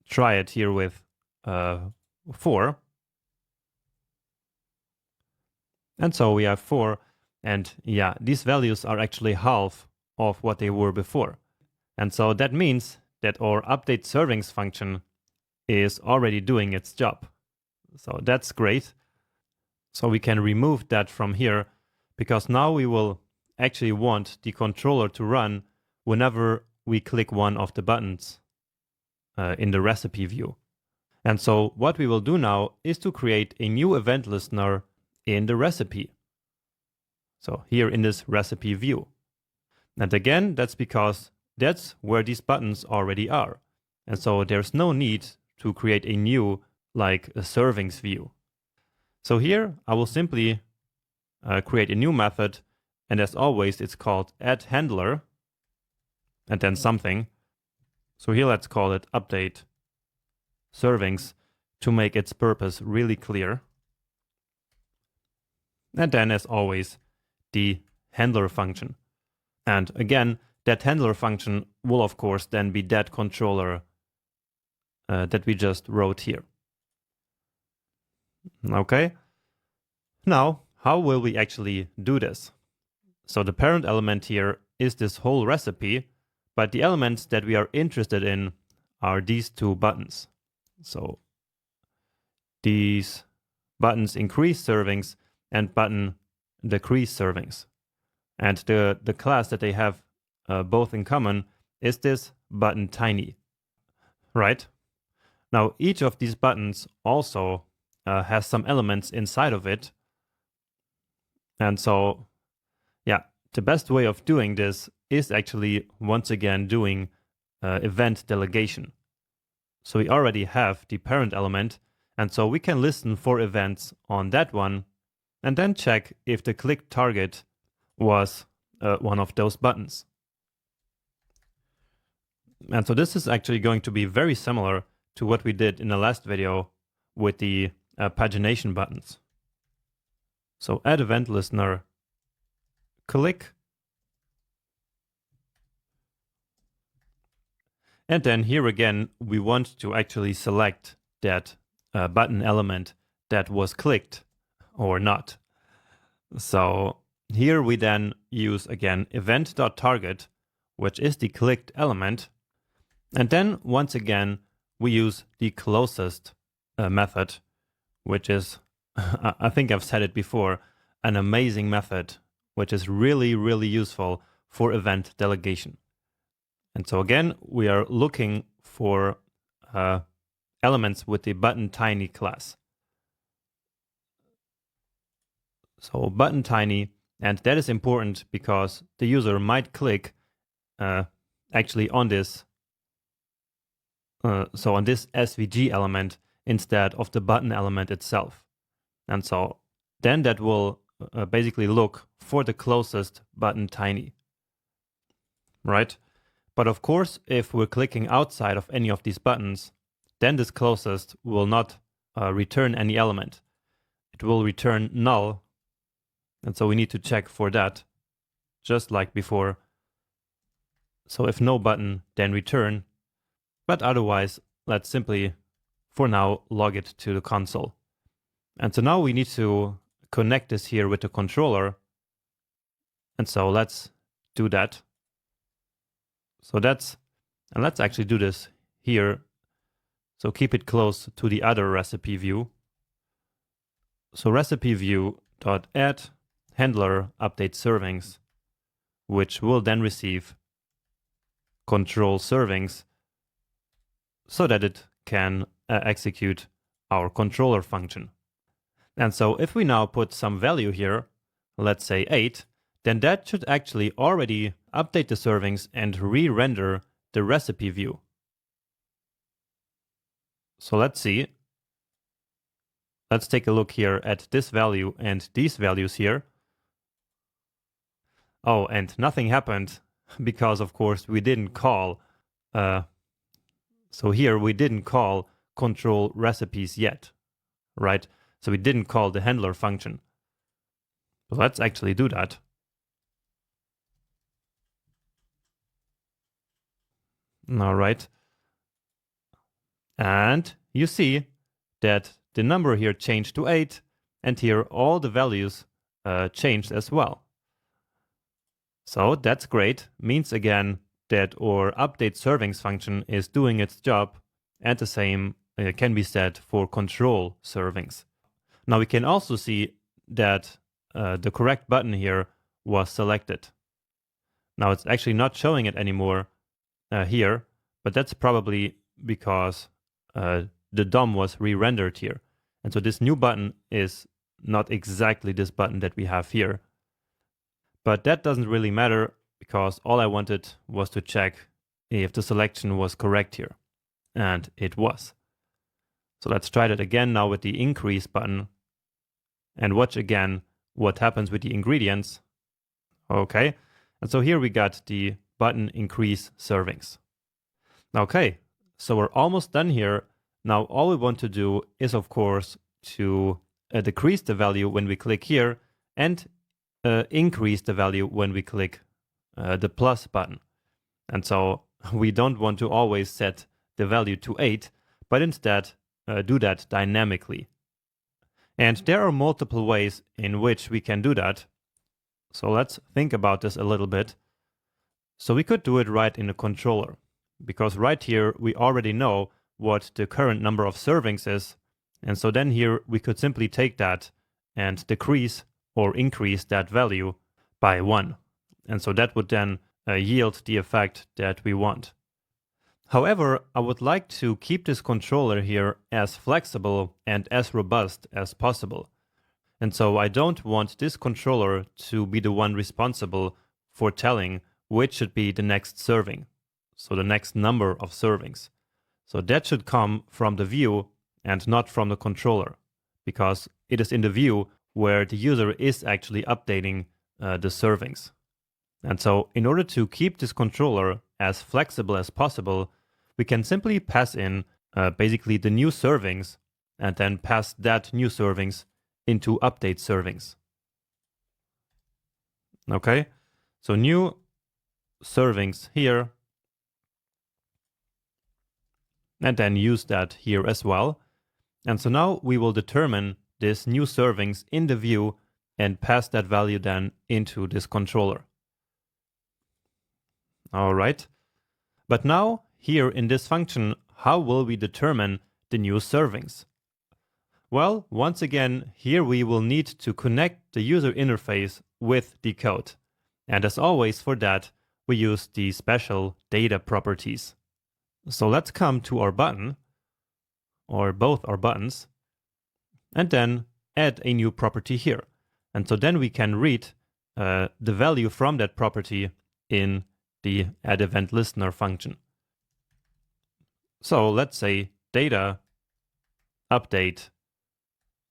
try it here with 4. And so we have 4. And yeah, these values are actually half of what they were before. And so that means that our update servings function is already doing its job. So that's great. So we can remove that from here, because now we will actually want the controller to run whenever we click one of the buttons in the recipe view. And so what we will do now is to create a new event listener in the recipe. So here in this recipe view. And again, that's because that's where these buttons already are. And so there's no need to create a new, like a servings view. So here I will simply create a new method, and as always it's called add_handler and then something. So here let's call it update servings to make its purpose really clear. And then as always the handler function. And again, that handler function will of course then be that controller that we just wrote here. Okay. Now, how will we actually do this? So the parent element here is this whole recipe, but the elements that we are interested in are these two buttons. So these buttons increase servings and button decrease servings. And the class that they have both in common is this button tiny, right? Now each of these buttons also has some elements inside of it. And so, yeah, the best way of doing this is actually once again doing event delegation. So we already have the parent element, and so we can listen for events on that one and then check if the click target was one of those buttons. And so this is actually going to be very similar to what we did in the last video with the pagination buttons. So add event listener, click, and then here again we want to actually select that button element that was clicked or not. So here we then use again event.target, which is the clicked element, and then once again we use the closest method, which is I think I've said it before, an amazing method, which is really, really useful for event delegation. And so again, we are looking for elements with the button tiny class. So button tiny, and that is important because the user might click actually on this, so on this SVG element instead of the button element itself. And so then that will basically look for the closest button tiny, right? But of course, if we're clicking outside of any of these buttons, then this closest will not return any element. It will return null. And so we need to check for that, just like before. So if no button, then return. But otherwise, let's simply, for now, log it to the console. And so now we need to connect this here with the controller. And so let's do that. So and let's actually do this here. So keep it close to the other recipe view. So recipe view dot add handler update servings, which will then receive control servings so that it can execute our controller function. And so if we now put some value here, let's say 8, then that should actually already update the servings and re-render the recipe view. So let's see. Let's take a look here at this value and these values here. Oh, and nothing happened because of course we didn't call, so here we didn't call control recipes yet, right? So we didn't call the handler function. So let's actually do that. All right. And you see that the number here changed to 8, and here all the values changed as well. So that's great. Means again that our update servings function is doing its job, and the same can be said for control servings. Now we can also see that the correct button here was selected. Now it's actually not showing it anymore here, but that's probably because the DOM was re-rendered here. And so this new button is not exactly this button that we have here. But that doesn't really matter because all I wanted was to check if the selection was correct here. And it was. So let's try that again now with the increase button and watch again what happens with the ingredients. Okay, and so here we got the button increase servings. Okay, so we're almost done here. Now all we want to do is of course to decrease the value when we click here and increase the value when we click the plus button. And so we don't want to always set the value to 8, but instead do that dynamically. And there are multiple ways in which we can do that. So let's think about this a little bit. So we could do it right in the controller, because right here we already know what the current number of servings is. And so then here we could simply take that and decrease or increase that value by 1. And so that would then yield the effect that we want. However, I would like to keep this controller here as flexible and as robust as possible. And so I don't want this controller to be the one responsible for telling which should be the next serving, so the next number of servings. So that should come from the view and not from the controller, because it is in the view where the user is actually updating the servings. And so in order to keep this controller as flexible as possible, we can simply pass in basically the new servings and then pass that new servings into update servings. Okay, so new servings here, and then use that here as well. And so now we will determine this new servings in the view and pass that value then into this controller. All right, but now here in this function, how will we determine the new servings? Well, once again, here we will need to connect the user interface with the code. And as always for that, we use the special data properties. So let's come to our button, or both our buttons, and then add a new property here. And so then we can read the value from that property in the add event listener function. So let's say data update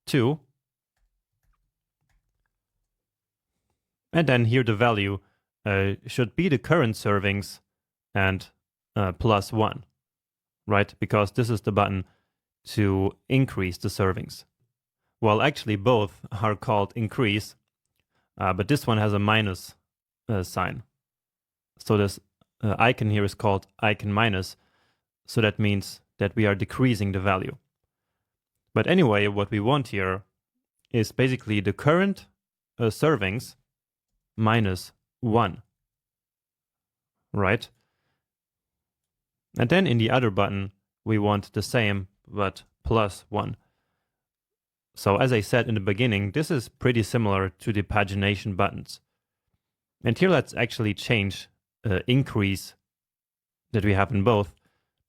2, and then here the value should be the current servings and plus 1, right? Because this is the button to increase the servings. Well, actually both are called increase, but this one has a minus sign. So this icon here is called icon minus, so that means that we are decreasing the value. But anyway, what we want here is basically the current servings minus 1, right? And then in the other button, we want the same, but plus 1. So as I said in the beginning, this is pretty similar to the pagination buttons. And here let's actually change increase that we have in both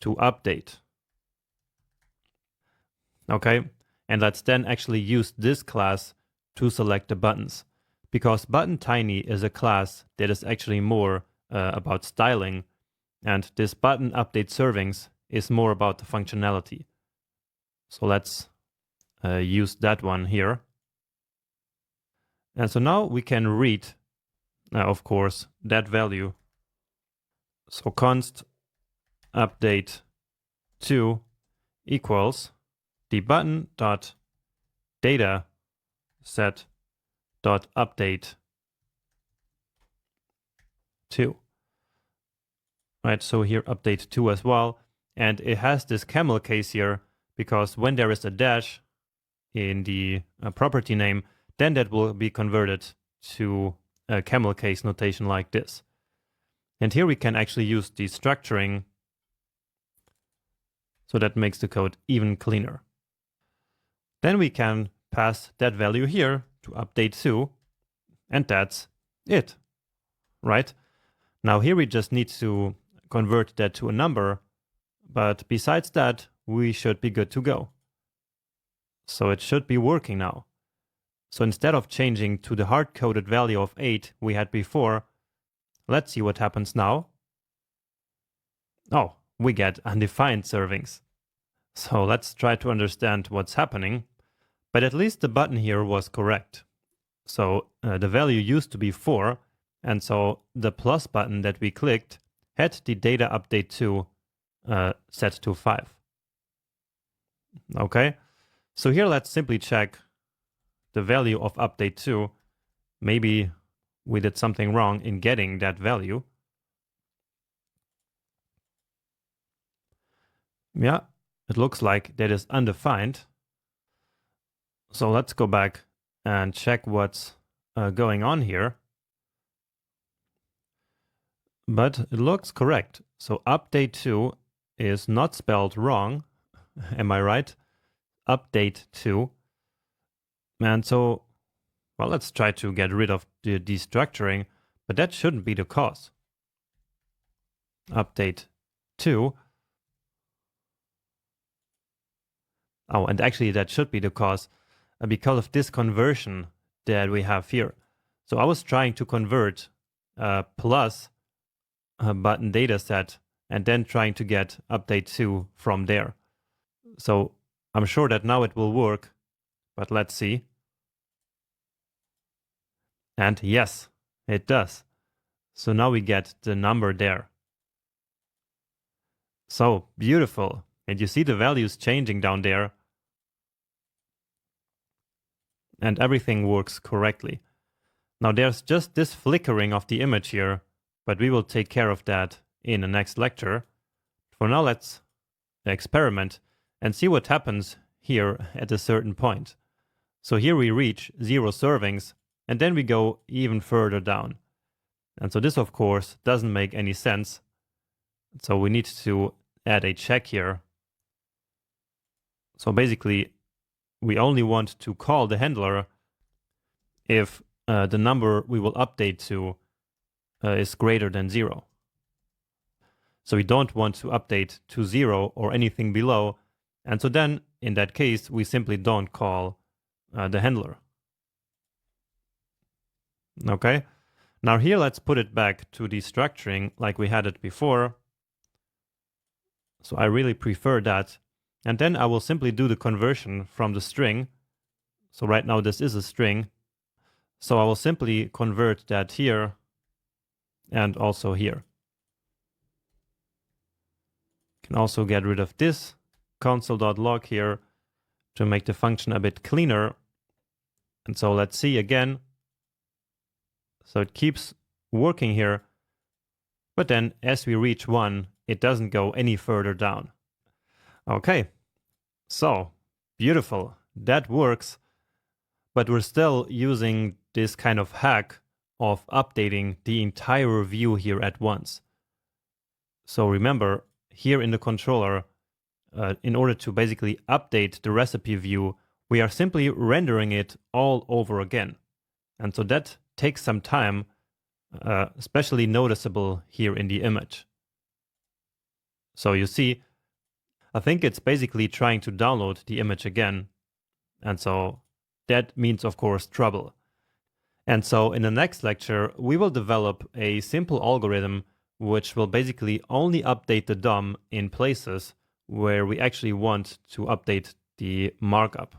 to update. Okay, and let's then actually use this class to select the buttons, because button tiny is a class that is actually more about styling, and this button update servings is more about the functionality. So let's use that one here. And so now we can read, of course, that value. So const update 2 equals the button dot data set dot update 2. Right, so here update 2 as well, and it has this camel case here because when there is a dash in the property name, then that will be converted to a camel case notation like this. And here we can actually use destructuring, so that makes the code even cleaner. Then we can pass that value here to update2, and that's it, right? Now here we just need to convert that to a number, but besides that, we should be good to go. So it should be working now. So instead of changing to the hard-coded value of 8 we had before, let's see what happens now. Oh, we get undefined servings. So let's try to understand what's happening. But at least the button here was correct. So the value used to be 4, and so the plus button that we clicked had the data update2 set to 5. Okay, so here let's simply check the value of update2. Maybe we did something wrong in getting that value. Yeah, it looks like that is undefined. So let's go back and check what's going on here. But it looks correct. So update2 is not spelled wrong. Am I right? Update2. And so, well, let's try to get rid of the destructuring, but that shouldn't be the cause. Update2. Oh, and actually that should be the cause because of this conversion that we have here. So I was trying to convert plus button dataset and then trying to get update2 from there. So I'm sure that now it will work, but let's see. And yes, it does. So now we get the number there. So beautiful. And you see the values changing down there. And everything works correctly. Now there's just this flickering of the image here, but we will take care of that in the next lecture. For now, let's experiment and see what happens here at a certain point. So here we reach 0 servings, and then we go even further down. And so this, of course, doesn't make any sense. So we need to add a check here. So basically, we only want to call the handler if the number we will update to is greater than 0. So we don't want to update to 0 or anything below. And so then, in that case, we simply don't call the handler. Okay, now here let's put it back to destructuring like we had it before. So I really prefer that. And then I will simply do the conversion from the string. So right now this is a string. So I will simply convert that here and also here. Can also get rid of this console.log here to make the function a bit cleaner. And so let's see again. So it keeps working here. But then as we reach 1, it doesn't go any further down. Okay, so beautiful, that works, but we're still using this kind of hack of updating the entire view here at once. So remember, here in the controller, in order to basically update the recipe view, we are simply rendering it all over again. And so that takes some time, especially noticeable here in the image. So you see, I think it's basically trying to download the image again. And so that means, of course, trouble. And so in the next lecture, we will develop a simple algorithm which will basically only update the DOM in places where we actually want to update the markup.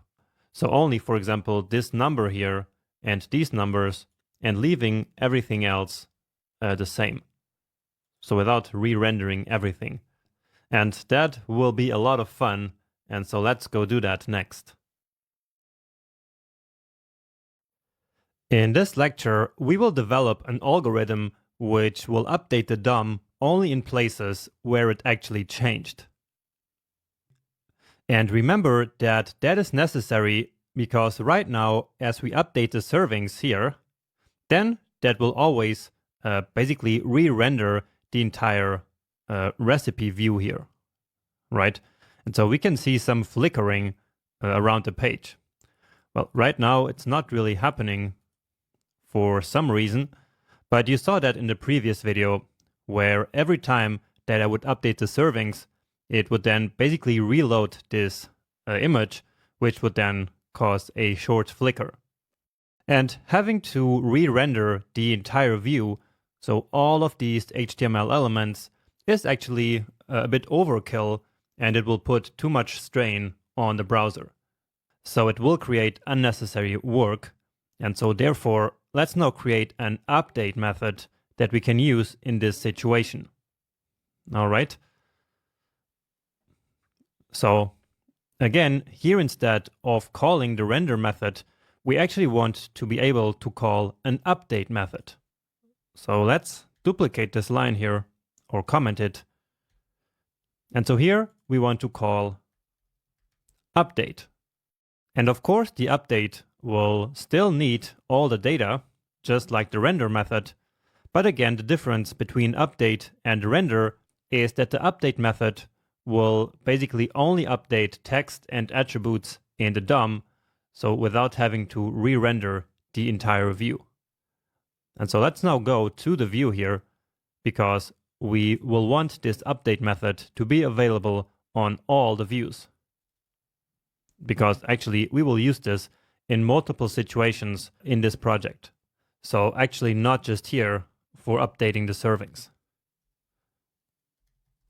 So only, for example, this number here and these numbers, and leaving everything else the same. So without re-rendering everything. And that will be a lot of fun, and so let's go do that next. In this lecture, we will develop an algorithm which will update the DOM only in places where it actually changed. And remember that that is necessary because right now, as we update the servings here, then that will always basically re-render the entire recipe view here, right? And so we can see some flickering around the page. Well, right now it's not really happening for some reason, but you saw that in the previous video where every time that I would update the servings, it would then basically reload this image, which would then cause a short flicker. And having to re-render the entire view, so all of these HTML elements, is actually a bit overkill, and it will put too much strain on the browser. So it will create unnecessary work, and so therefore let's now create an update method that we can use in this situation. All right. So again, here instead of calling the render method, we actually want to be able to call an update method. So let's duplicate this line here or comment it. And so here we want to call update. And of course, the update will still need all the data, just like the render method. But again, the difference between update and render is that the update method will basically only update text and attributes in the DOM, so without having to re-render the entire view. And so let's now go to the view here, because we will want this update method to be available on all the views. Because actually we will use this in multiple situations in this project. So actually not just here for updating the servings.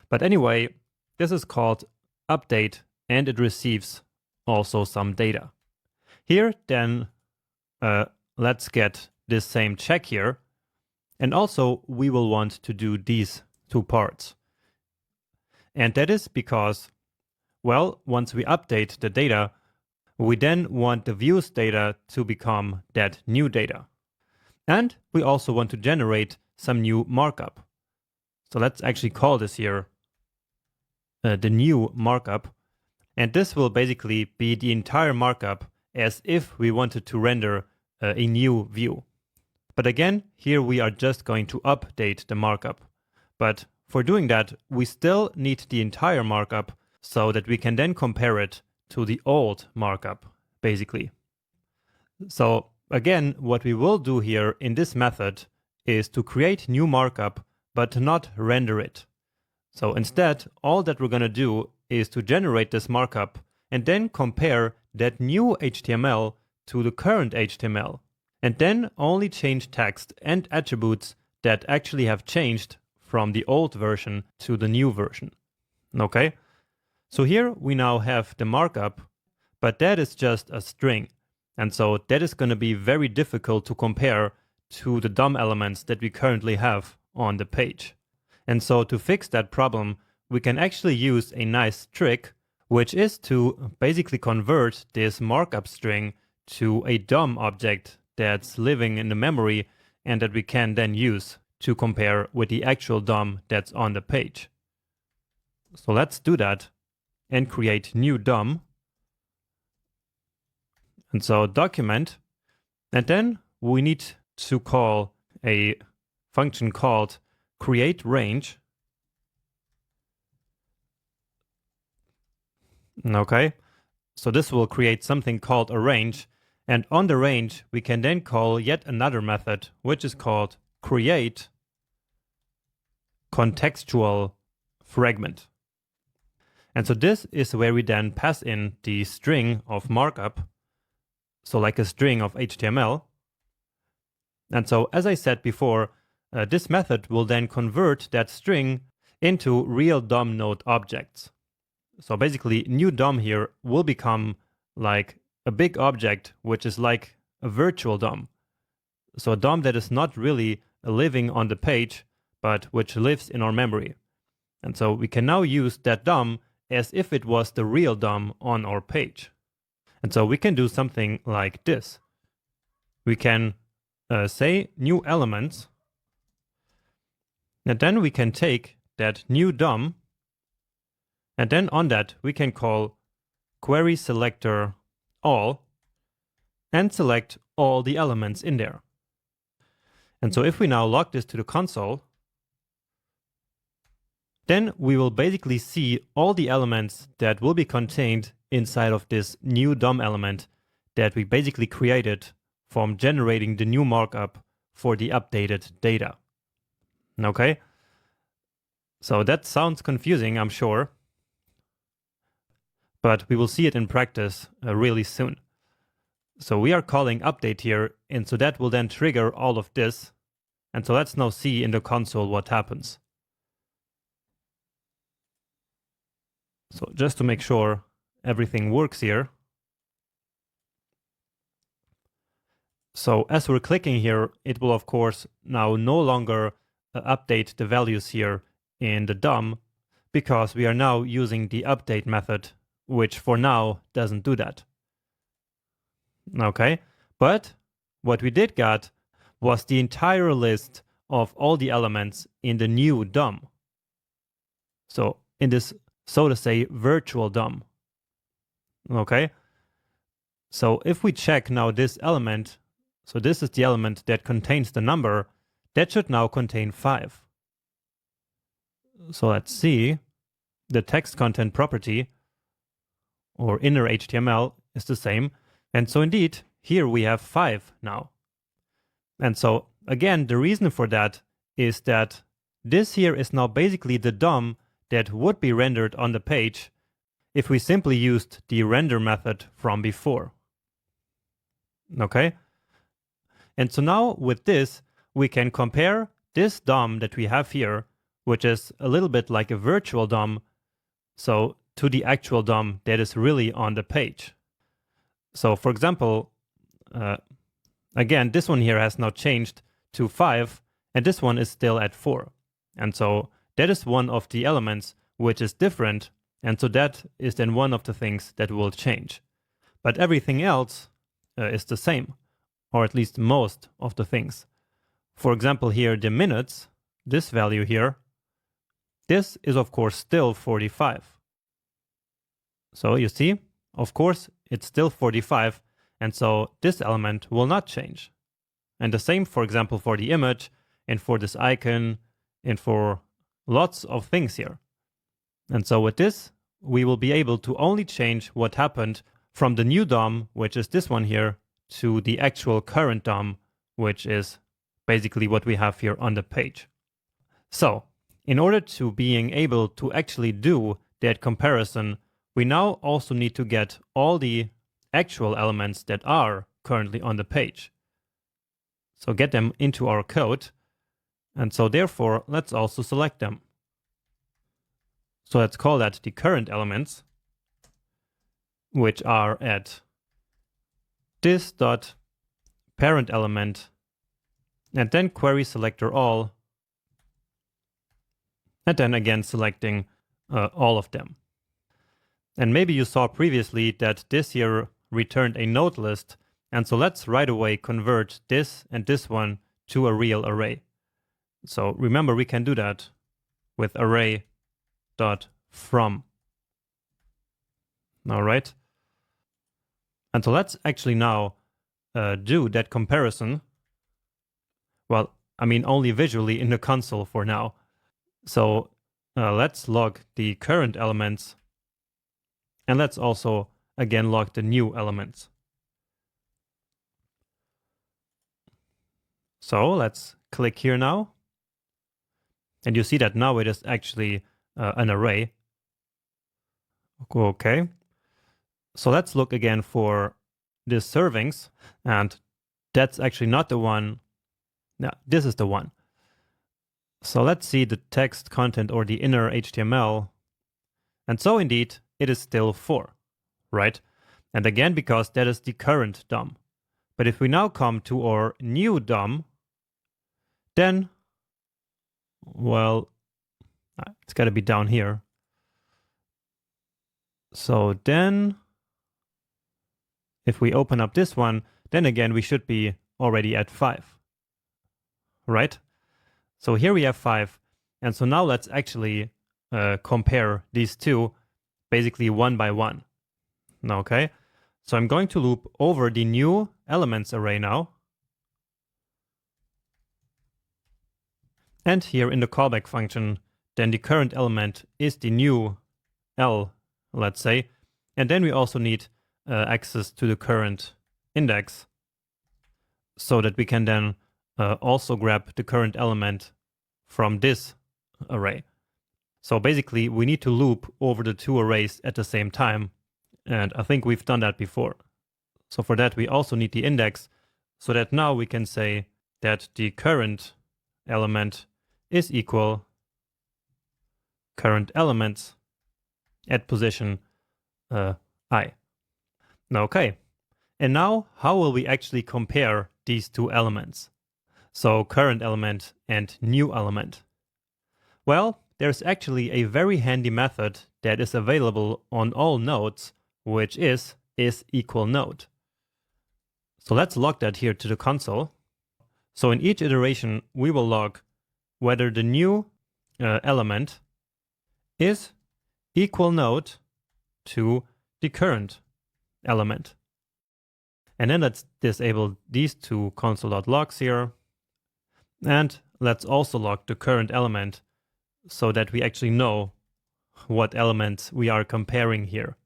But anyway, this is called update, and it receives also some data. Here then, let's get this same check here. And also we will want to do these two parts. And that is because, well, once we update the data, we then want the views data to become that new data. And we also want to generate some new markup. So let's actually call this here the new markup. And this will basically be the entire markup as if we wanted to render a new view. But again, here we are just going to update the markup. But for doing that, we still need the entire markup so that we can then compare it to the old markup, basically. So again, what we will do here in this method is to create new markup, but not render it. So instead, all that we're going to do is to generate this markup and then compare that new HTML to the current HTML, and then only change text and attributes that actually have changed from the old version to the new version. Okay? So here we now have the markup, but that is just a string. And so that is going to be very difficult to compare to the DOM elements that we currently have on the page. And so to fix that problem, we can actually use a nice trick, which is to basically convert this markup string to a DOM object that's living in the memory and that we can then use to compare with the actual DOM that's on the page. So let's do that and create new DOM. And so document, and then we need to call a function called create range. Okay, so this will create something called a range, and on the range we can then call yet another method, which is called create contextual fragment. And so this is where we then pass in the string of markup, so like a string of HTML. And so as I said before, this method will then convert that string into real DOM node objects. So basically, new DOM here will become like a big object, which is like a virtual DOM. So a DOM that is not really living on the page, but which lives in our memory. And so we can now use that DOM as if it was the real DOM on our page. And so we can do something like this. We can say new elements, and then we can take that new DOM, and then on that we can call query selector all, and select all the elements in there. And so if we now log this to the console, then we will basically see all the elements that will be contained inside of this new DOM element that we basically created from generating the new markup for the updated data. Okay? So that sounds confusing, I'm sure, but we will see it in practice really soon. So we are calling update here, and so that will then trigger all of this. And so let's now see in the console what happens. So just to make sure everything works here. So as we're clicking here, it will of course now no longer update the values here in the DOM, because we are now using the update method, which for now doesn't do that. Okay, but what we did get was the entire list of all the elements in the new DOM. So in this, so to say, virtual DOM. Okay, so if we check now this element, so this is the element that contains the number, that should now contain 5. So let's see, the text content property or inner HTML is the same. And so indeed, here we have 5 now. And so again, the reason for that is that this here is now basically the DOM that would be rendered on the page if we simply used the render method from before. Okay? And so now with this, we can compare this DOM that we have here, which is a little bit like a virtual DOM, so to the actual DOM that is really on the page. So for example, again, this one here has now changed to 5, and this one is still at 4. And so that is one of the elements which is different, and so that is then one of the things that will change. But everything else is the same, or at least most of the things. For example, here the minutes, this value here, this is of course still 45. So you see, of course, it's still 45, and so this element will not change. And the same, for example, for the image, and for this icon, and for lots of things here. And so with this, we will be able to only change what happened from the new DOM, which is this one here, to the actual current DOM, which is basically what we have here on the page. So, in order to being able to actually do that comparison, we now also need to get all the actual elements that are currently on the page. So get them into our code. And so therefore, let's also select them. So let's call that the current elements, which are at this dot parent element, and then query selector all, and then again selecting all of them. And maybe you saw previously that this here returned a node list, and so let's right away convert this and this one to a real array. So remember, we can do that with array.from. All right. And so let's actually now do that comparison. Well, I mean, only visually in the console for now. So let's log the current elements, and let's also again log the new elements. So let's click here now. And you see that now it is actually an array. Okay. So let's look again for this servings, and that's actually not the one. No, this is the one. So let's see the text content or the inner HTML. And so indeed, it is still 4, right? And again, because that is the current DOM. But if we now come to our new DOM, then, well, it's got to be down here. So then, if we open up this one, then again, we should be already at 5, right? So here we have 5. And so now let's actually compare these two basically one by one. Okay, so I'm going to loop over the new elements array now. And here in the callback function, then the current element is the new L, let's say. And then we also need access to the current index so that we can then also grab the current element from this array. So basically, we need to loop over the two arrays at the same time. And I think we've done that before. So for that, we also need the index so that now we can say that the current element is equal current elements at position I. Okay. And now, how will we actually compare these two elements? So current element and new element. Well, there's actually a very handy method that is available on all nodes, which is equal node. So let's log that here to the console. So in each iteration, we will log whether the new element is equal node to the current element. And then let's disable these two console.logs here. And let's also log the current element so that we actually know what elements we are comparing here.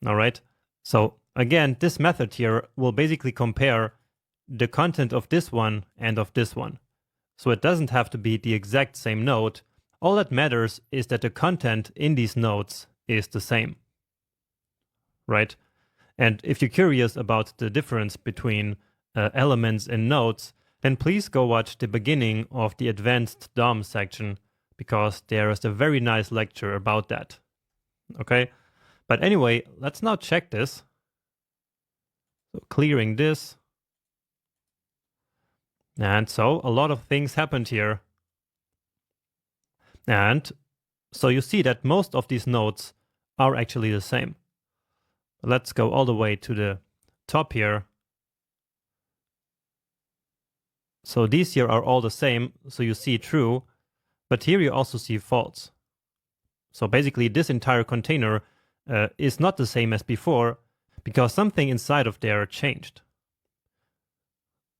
All right. So again, this method here will basically compare the content of this one and of this one. So it doesn't have to be the exact same node. All that matters is that the content in these nodes is the same. Right? And if you're curious about the difference between elements and nodes, then please go watch the beginning of the Advanced DOM section, because there is a very nice lecture about that. Okay? But anyway, let's now check this. So clearing this. And so a lot of things happened here. And so you see that most of these nodes are actually the same. Let's go all the way to the top here. So these here are all the same, so you see true, but here you also see false. So basically this entire container is not the same as before because something inside of there changed.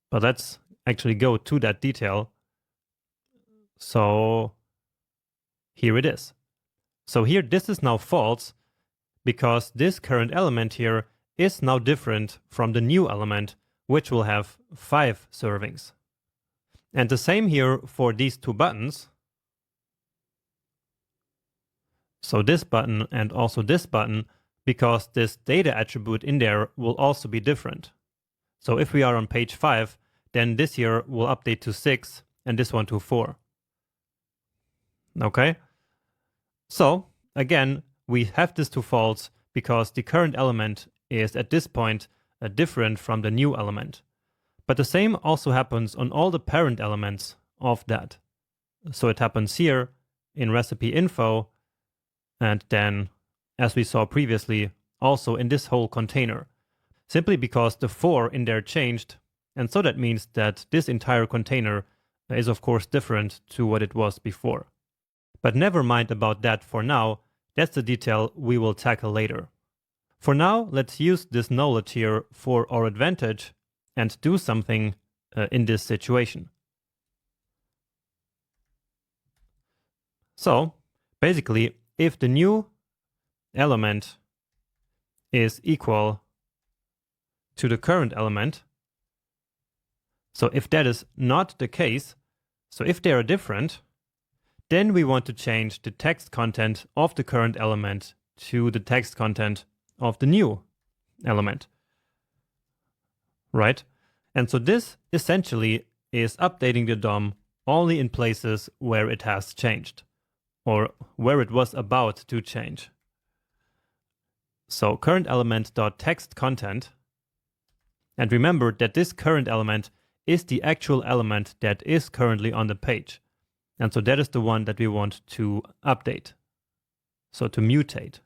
But let's actually go to that detail. So here it is. So here this is now false because this current element here is now different from the new element, which will have 5 servings. And the same here for these two buttons. So this button and also this button, because this data attribute in there will also be different. So if we are on page 5, then this here will update to 6 and this one to 4. Okay? So again, we have this to false because the current element is at this point different from the new element. But the same also happens on all the parent elements of that. So it happens here in recipe info, and then, as we saw previously, also in this whole container. Simply because the 4 in there changed, and so that means that this entire container is of course different to what it was before. But never mind about that for now, that's the detail we will tackle later. For now, let's use this knowledge here for our advantage and do something in this situation. So, basically, if the new element is equal to the current element, so if that is not the case, so if they are different, then we want to change the text content of the current element to the text content of the new element. Right? And so this essentially is updating the DOM only in places where it has changed, or where it was about to change. So current element.text content, and remember that this current element is the actual element that is currently on the page. And so that is the one that we want to update, so to mutate.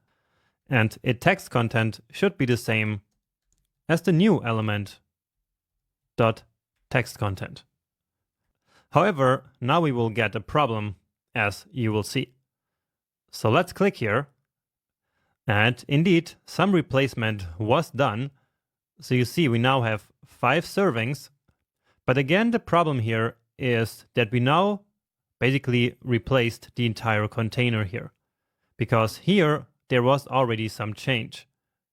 And its text content should be the same as the new element dot text content. However, now we will get a problem, as you will see. So let's click here. And indeed, some replacement was done, So you see we now have 5 servings, but again the problem here is that we now basically replaced the entire container here, because here there was already some change.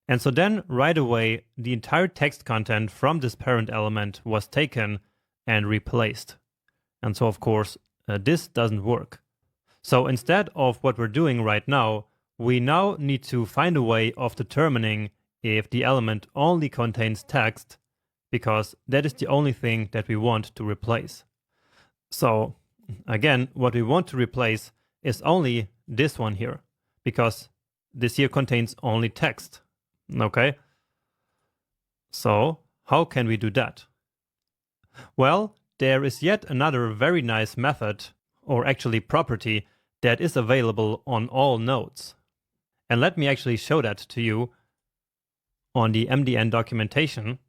And so then right away the entire text content from this parent element was taken and replaced. And so of course this doesn't work. So instead of what we're doing right now, we now need to find a way of determining if the element only contains text, because that is the only thing that we want to replace. So again, what we want to replace is only this one here, because this here contains only text. Okay? So how can we do that? Well, there is yet another very nice method, or actually property, that is available on all nodes. And let me actually show that to you on the MDN documentation,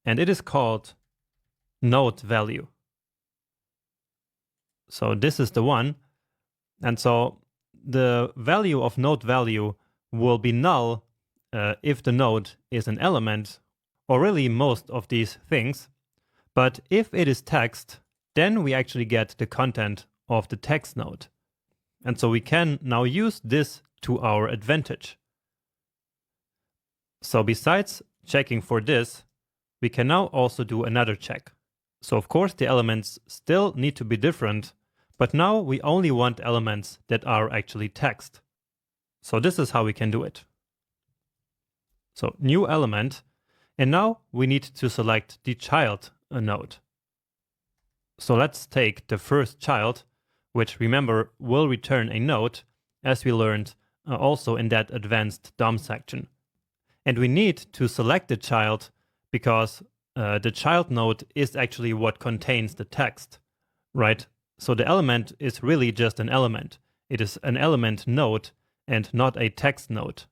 and it is called node value. So this is the one, and so the value of node value will be null if the node is an element, or really most of these things. But if it is text, then we actually get the content of the text node. And so we can now use this to our advantage. So besides checking for this, we can now also do another check. So of course the elements still need to be different, but now we only want elements that are actually text. So this is how we can do it. So new element, and now we need to select the child node. So let's take the first child, which remember will return a node, as we learned also in that advanced DOM section. And we need to select the child because the child node is actually what contains the text, right? So the element is really just an element. It is an element node and not a text node.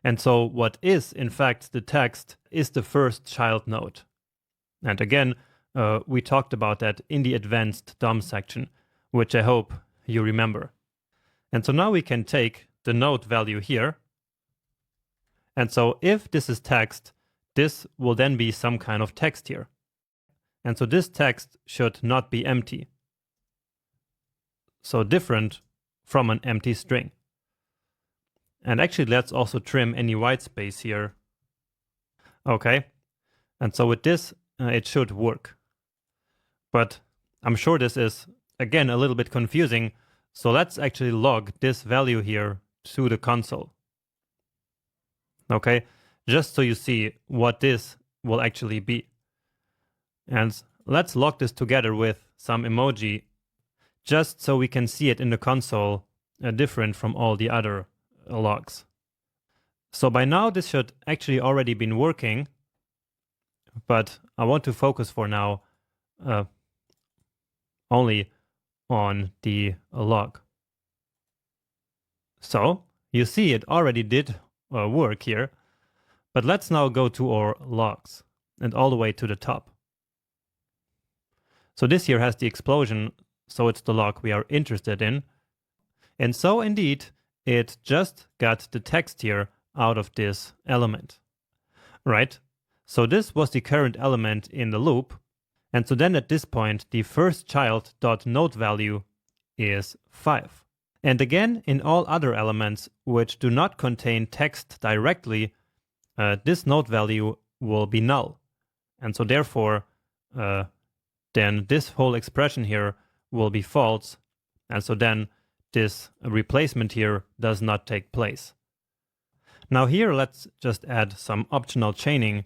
And so what is in fact the text is the first child node. And again, we talked about that in the advanced DOM section, which I hope you remember. And so now we can take the node value here. And so if this is text, this will then be some kind of text here. And so this text should not be empty. So different from an empty string. And actually, let's also trim any white space here. Okay. And so with this, it should work. But I'm sure this is, again, a little bit confusing. So let's actually log this value here to the console. Okay. Just so you see what this will actually be. And let's log this together with some emoji, just so we can see it in the console different from all the other logs. So by now this should actually already been working, but I want to focus for now only on the log. So you see it already did work here, but let's now go to our logs and all the way to the top. So this here has the explosion, so it's the log we are interested in. And so indeed, it just got the text here out of this element, right? So this was the current element in the loop. And so then at this point, the first child.node value is 5. And again, in all other elements which do not contain text directly, this node value will be null. And so therefore, then this whole expression here will be false. And so then this replacement here does not take place. Now here, let's just add some optional chaining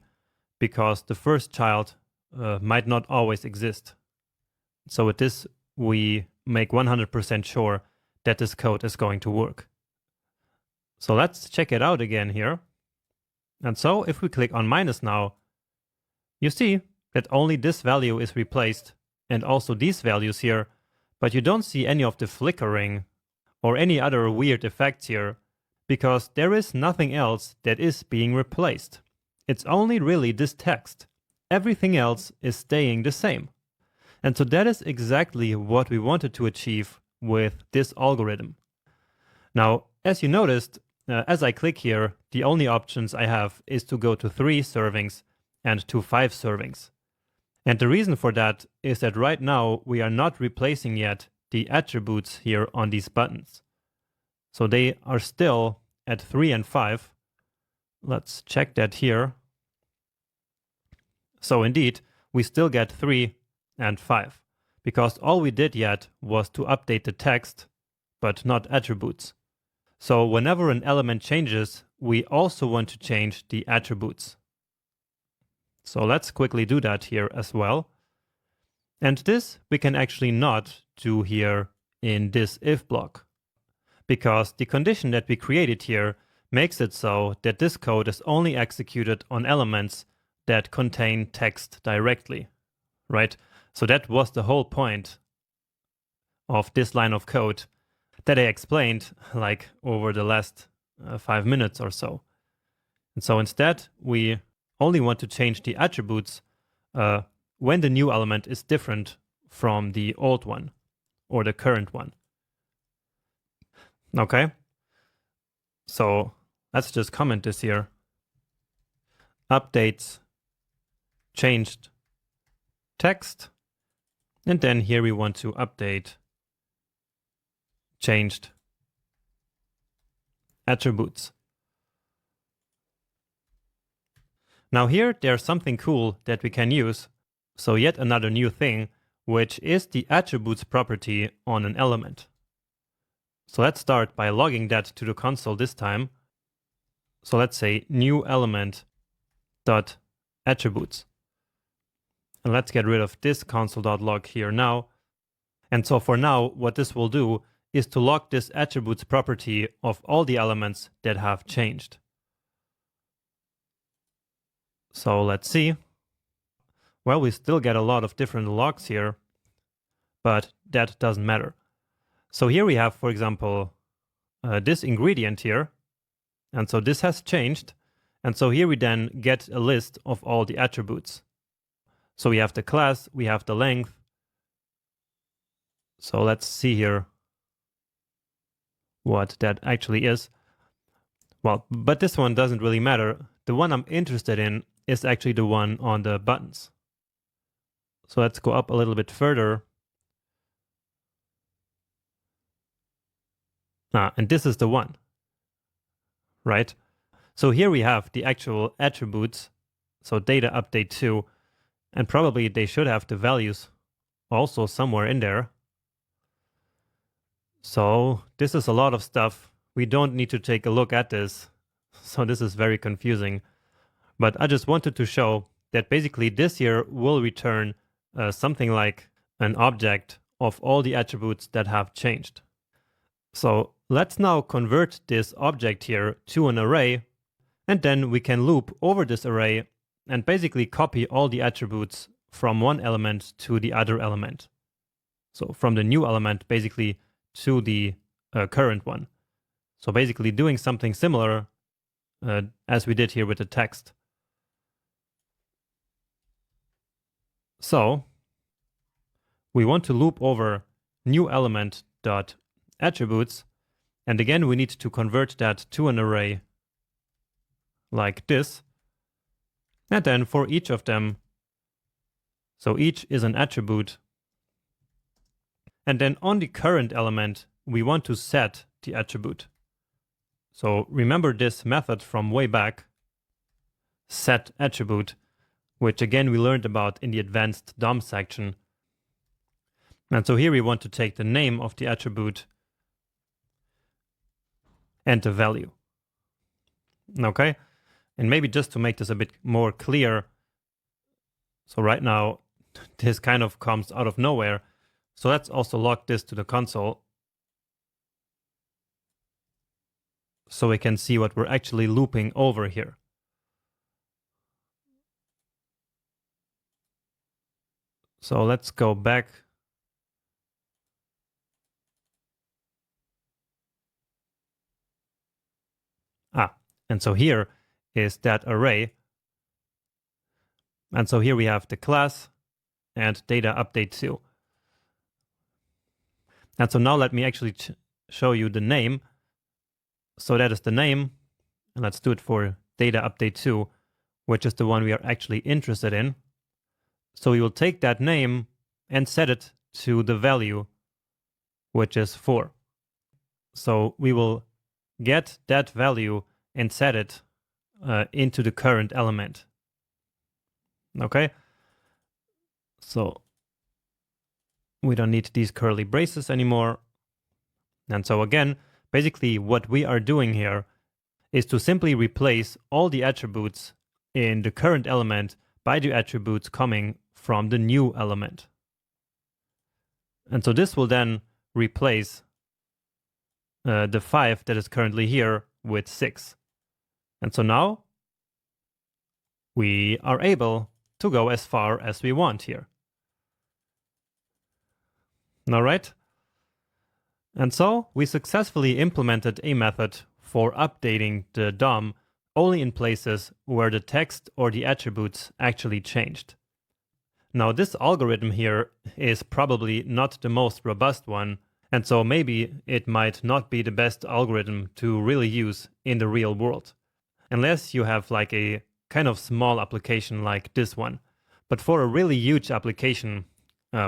because the first child might not always exist. So with this, we make 100% sure that this code is going to work. So let's check it out again here. And so if we click on minus now, you see that only this value is replaced and also these values here, but you don't see any of the flickering or any other weird effects here because there is nothing else that is being replaced. It's only really this text. Everything else is staying the same. And so that is exactly what we wanted to achieve with this algorithm. Now, as you noticed, as I click here, the only options I have is to go to 3 servings and to 5 servings. And the reason for that is that right now we are not replacing yet the attributes here on these buttons. So they are still at 3 and 5. Let's check that here. So indeed, we still get 3 and 5, because all we did yet was to update the text, but not attributes. So whenever an element changes, we also want to change the attributes. So let's quickly do that here as well. And this we can actually not do here in this if block, because the condition that we created here makes it so that this code is only executed on elements that contain text directly, right? So that was the whole point of this line of code that I explained like over the last 5 minutes or so. And so instead, we only want to change the attributes when the new element is different from the old one or the current one. Okay, so let's just comment this here. Updates changed text, and then here we want to update changed attributes. Now here there's something cool that we can use. So yet another new thing, which is the attributes property on an element. So let's start by logging that to the console this time. So let's say new element dot attributes. And let's get rid of this console.log here now. And so for now, what this will do is to log this attributes property of all the elements that have changed. So let's see. Well, we still get a lot of different logs here, but that doesn't matter. So here we have, for example, this ingredient here. And so this has changed. And so here we then get a list of all the attributes. So we have the class, we have the length. So let's see here what that actually is. Well, but this one doesn't really matter. The one I'm interested in is actually the one on the buttons. So let's go up a little bit further. And this is the one, right? So here we have the actual attributes. So data update 2, and probably they should have the values also somewhere in there. So this is a lot of stuff. We don't need to take a look at this. So this is very confusing. But I just wanted to show that basically this here will return something like an object of all the attributes that have changed. So let's now convert this object here to an array, and then we can loop over this array and basically copy all the attributes from one element to the other element. So from the new element basically to the current one. So basically doing something similar as we did here with the text. So we want to loop over new element dot attributes, and again we need to convert that to an array like this. And then for each of them, so each is an attribute. And then on the current element, we want to set the attribute. So remember this method from way back, set attribute, which again we learned about in the advanced DOM section. And so here we want to take the name of the attribute and the value. Okay? And maybe just to make this a bit more clear, so right now this kind of comes out of nowhere. So let's also log this to the console so we can see what we're actually looping over here. So let's go back. And so here is that array. And so here we have the class and data update 2. And so now let me actually show you the name. So that is the name. And let's do it for data update 2, which is the one we are actually interested in. So we will take that name and set it to the value, which is 4. So we will get that value and set it into the current element. Okay, so we don't need these curly braces anymore. And so again, basically what we are doing here is to simply replace all the attributes in the current element by the attributes coming from the new element. And so this will then replace the 5 that is currently here with 6. And so now we are able to go as far as we want here. All right. And so we successfully implemented a method for updating the DOM only in places where the text or the attributes actually changed. Now this algorithm here is probably not the most robust one, and so maybe it might not be the best algorithm to really use in the real world, unless you have like a kind of small application like this one. But for a really huge application,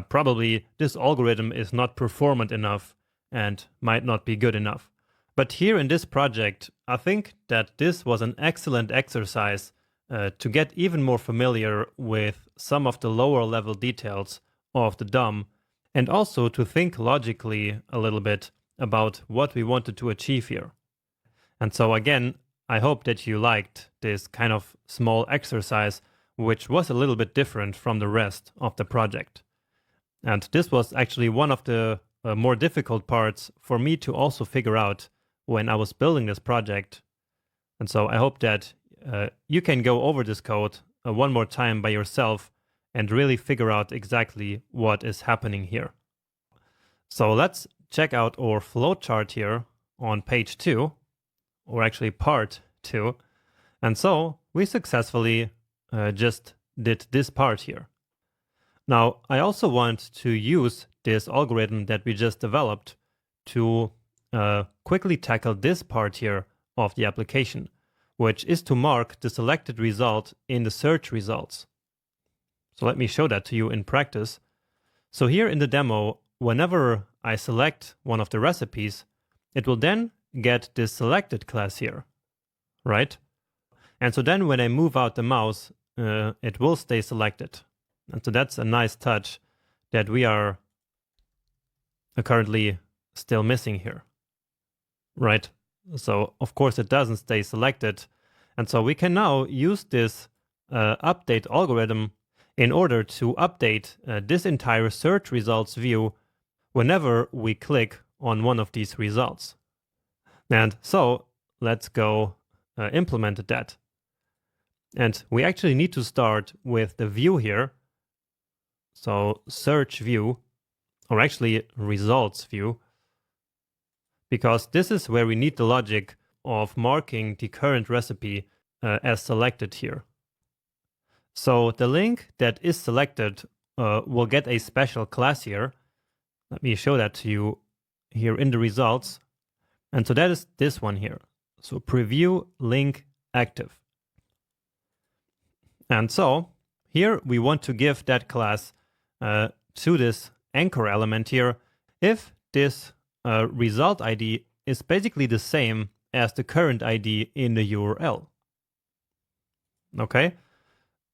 probably this algorithm is not performant enough and might not be good enough. But here in this project, I think that this was an excellent exercise to get even more familiar with some of the lower level details of the DOM, and also to think logically a little bit about what we wanted to achieve here. And so again, I hope that you liked this kind of small exercise, which was a little bit different from the rest of the project. And this was actually one of the more difficult parts for me to also figure out when I was building this project. And so I hope that you can go over this code one more time by yourself and really figure out exactly what is happening here. So let's check out our flowchart here on page 2, or actually part 2. And so we successfully just did this part here. Now, I also want to use this algorithm that we just developed to quickly tackle this part here of the application, which is to mark the selected result in the search results. So let me show that to you in practice. So here in the demo, whenever I select one of the recipes, it will then get this selected class here, right? And so then when I move out the mouse, it will stay selected. And so that's a nice touch that we are currently still missing here, right? So of course it doesn't stay selected. And so we can now use this update algorithm in order to update this entire search results view whenever we click on one of these results. And so let's go implement that. And we actually need to start with the view here. So search view, or actually results view, because this is where we need the logic of marking the current recipe as selected here. So the link that is selected will get a special class here. Let me show that to you here in the results. And so that is this one here. So preview link active. And so here we want to give that class to this anchor element here if this result ID is basically the same as the current ID in the URL. Okay,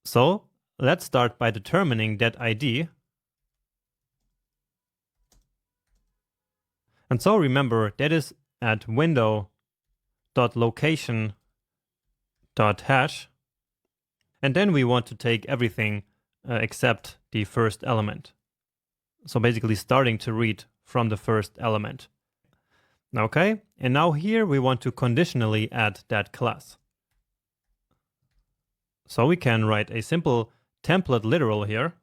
so let's start by determining that ID. And so remember, that is at window.location.hash. And then we want to take everything except the first element. So basically starting to read from the first element. Okay, and now here we want to conditionally add that class. So we can write a simple template literal here.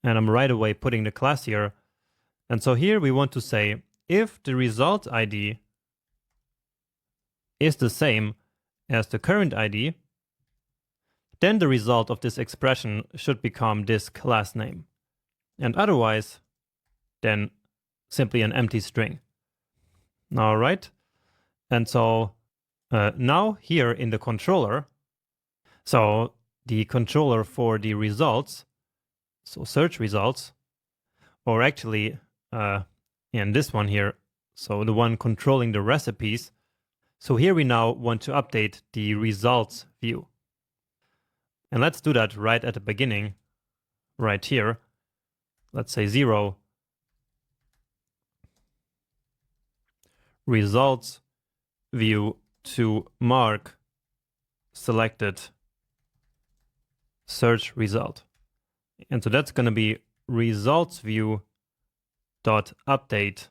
And I'm right away putting the class here. And so here we want to say, if the result ID is the same as the current ID, then the result of this expression should become this class name. And otherwise, then simply an empty string. All right. And so now here in the controller, So the controller for the results, so search results, or actually in this one here, so the one controlling the recipes. So here we now want to update the results view. And let's do that right at the beginning, right here. Let's say 0 results view to mark selected search result. And so that's going to be results view dot update.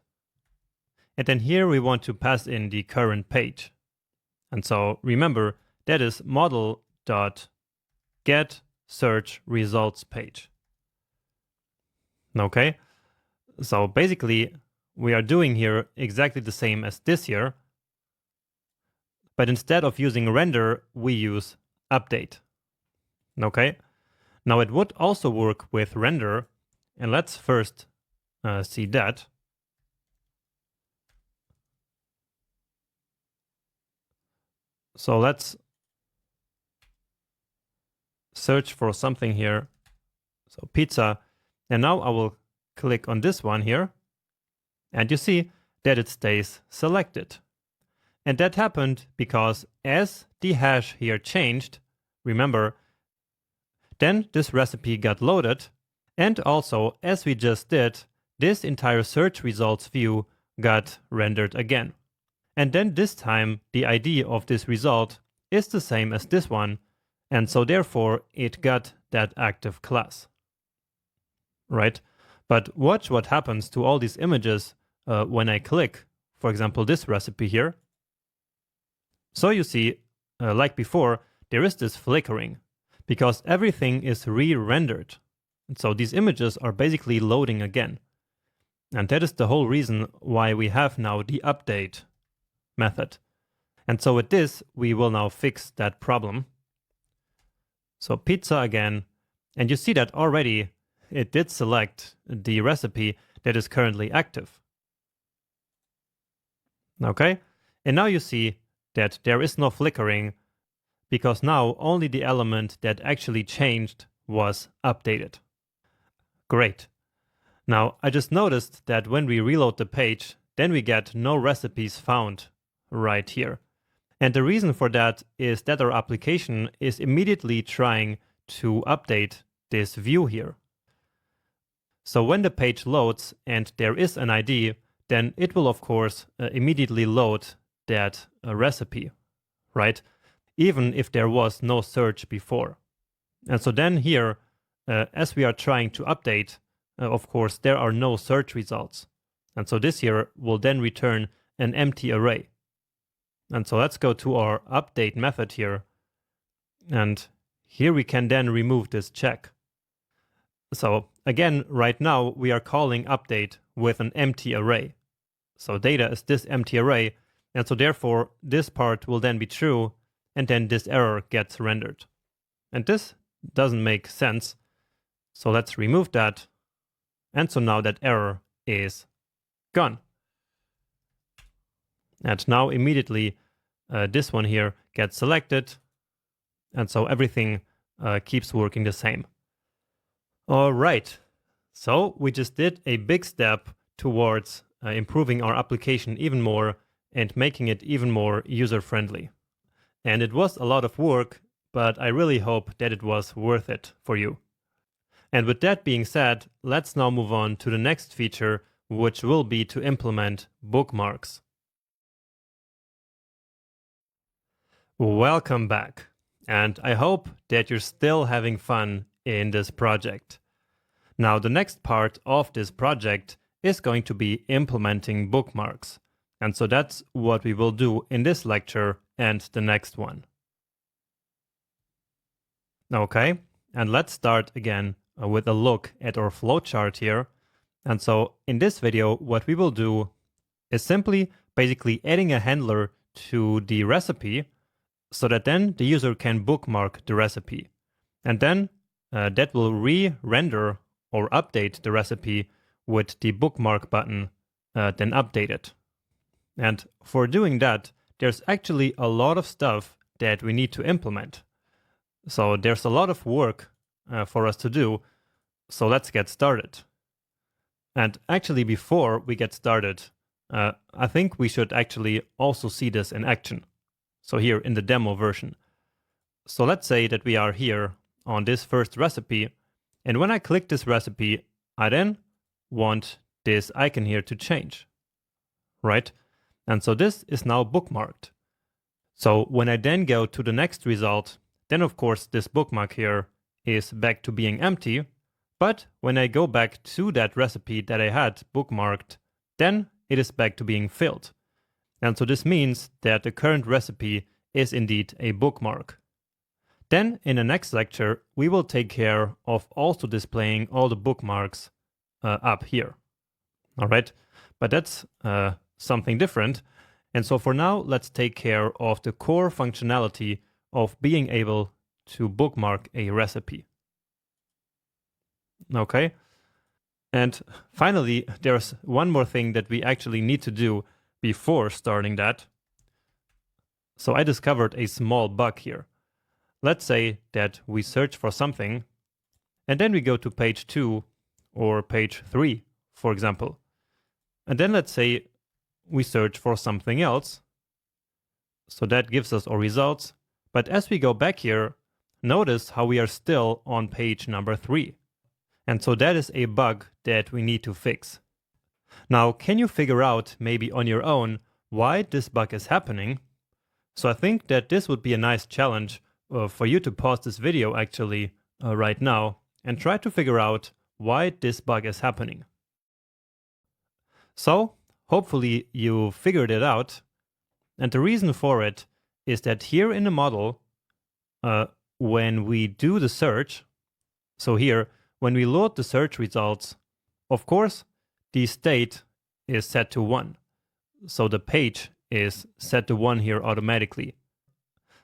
And then here we want to pass in the current page. And so remember, that is model dot get search results page. Okay, so basically we are doing here exactly the same as this here, but instead of using render, we use update. Okay, now it would also work with render, and let's first see that. So let's search for something here. So pizza. And now I will click on this one here. And you see that it stays selected. And that happened because as the hash here changed, remember, then this recipe got loaded. And also, as we just did, this entire search results view got rendered again. And then this time, the ID of this result is the same as this one. And so therefore, it got that active class. Right? But watch what happens to all these images when I click, for example, this recipe here. So you see, like before, there is this flickering because everything is re-rendered. And so these images are basically loading again. And that is the whole reason why we have now the update method. And so with this, we will now fix that problem. So pizza again, and you see that already it did select the recipe that is currently active. Okay, and now you see that there is no flickering because now only the element that actually changed was updated. Great. Now I just noticed that when we reload the page, then we get no recipes found right here. And the reason for that is that our application is immediately trying to update this view here. So when the page loads and there is an ID, then it will of course immediately load that recipe, right? Even if there was no search before. And so then here, as we are trying to update, of course, there are no search results. And so this here will then return an empty array. And so let's go to our update method here. And here we can then remove this check. So again, right now we are calling update with an empty array. So data is this empty array. And so therefore this part will then be true and then this error gets rendered. And this doesn't make sense. So let's remove that. And so now that error is gone. And now immediately this one here gets selected. And so everything keeps working the same. All right. So we just did a big step towards improving our application even more and making it even more user-friendly. And it was a lot of work, but I really hope that it was worth it for you. And with that being said, let's now move on to the next feature, which will be to implement bookmarks. Welcome back, and I hope that you're still having fun in this project. Now, the next part of this project is going to be implementing bookmarks. And so that's what we will do in this lecture and the next one. Okay, and let's start again with a look at our flowchart here. And so in this video, what we will do is simply basically adding a handler to the recipe so that then the user can bookmark the recipe. And then that will re-render or update the recipe with the bookmark button then updated. And for doing that, there's actually a lot of stuff that we need to implement. So there's a lot of work for us to do. So let's get started. And actually, before we get started, I think we should actually also see this in action. So here in the demo version. So let's say that we are here on this first recipe. And when I click this recipe, I then want this icon here to change, right? And so this is now bookmarked. So when I then go to the next result, then of course this bookmark here is back to being empty. But when I go back to that recipe that I had bookmarked, then it is back to being filled. And so this means that the current recipe is indeed a bookmark. Then in the next lecture, we will take care of also displaying all the bookmarks up here. All right, but that's something different. And so for now, let's take care of the core functionality of being able to bookmark a recipe. Okay. And finally, there's one more thing that we actually need to do before starting that. So I discovered a small bug here. Let's say that we search for something, and then we go to page 2 or page 3, for example. And then let's say we search for something else. So that gives us our results. But as we go back here, notice how we are still on page number 3. And so that is a bug that we need to fix. Now, can you figure out maybe on your own why this bug is happening? So I think that this would be a nice challenge for you to pause this video actually right now and try to figure out why this bug is happening. So hopefully you figured it out. And the reason for it is that here in the model, when we do the search, so here, when we load the search results, of course, the state is set to 1. So the page is set to 1 here automatically.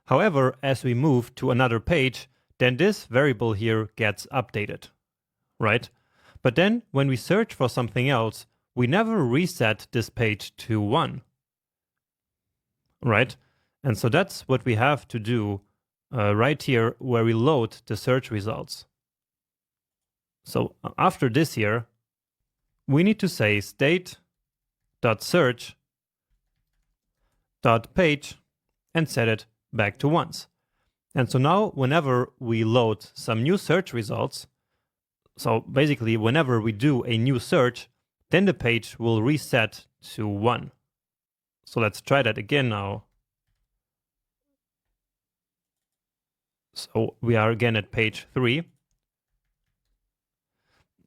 However, as we move to another page, then this variable here gets updated, right? But then when we search for something else, we never reset this page to 1, right? And so that's what we have to do right here where we load the search results. So after this here, we need to say state.search.page and set it back to once. And so now whenever we load some new search results, so basically whenever we do a new search, then the page will reset to 1. So let's try that again now. So we are again at page 3.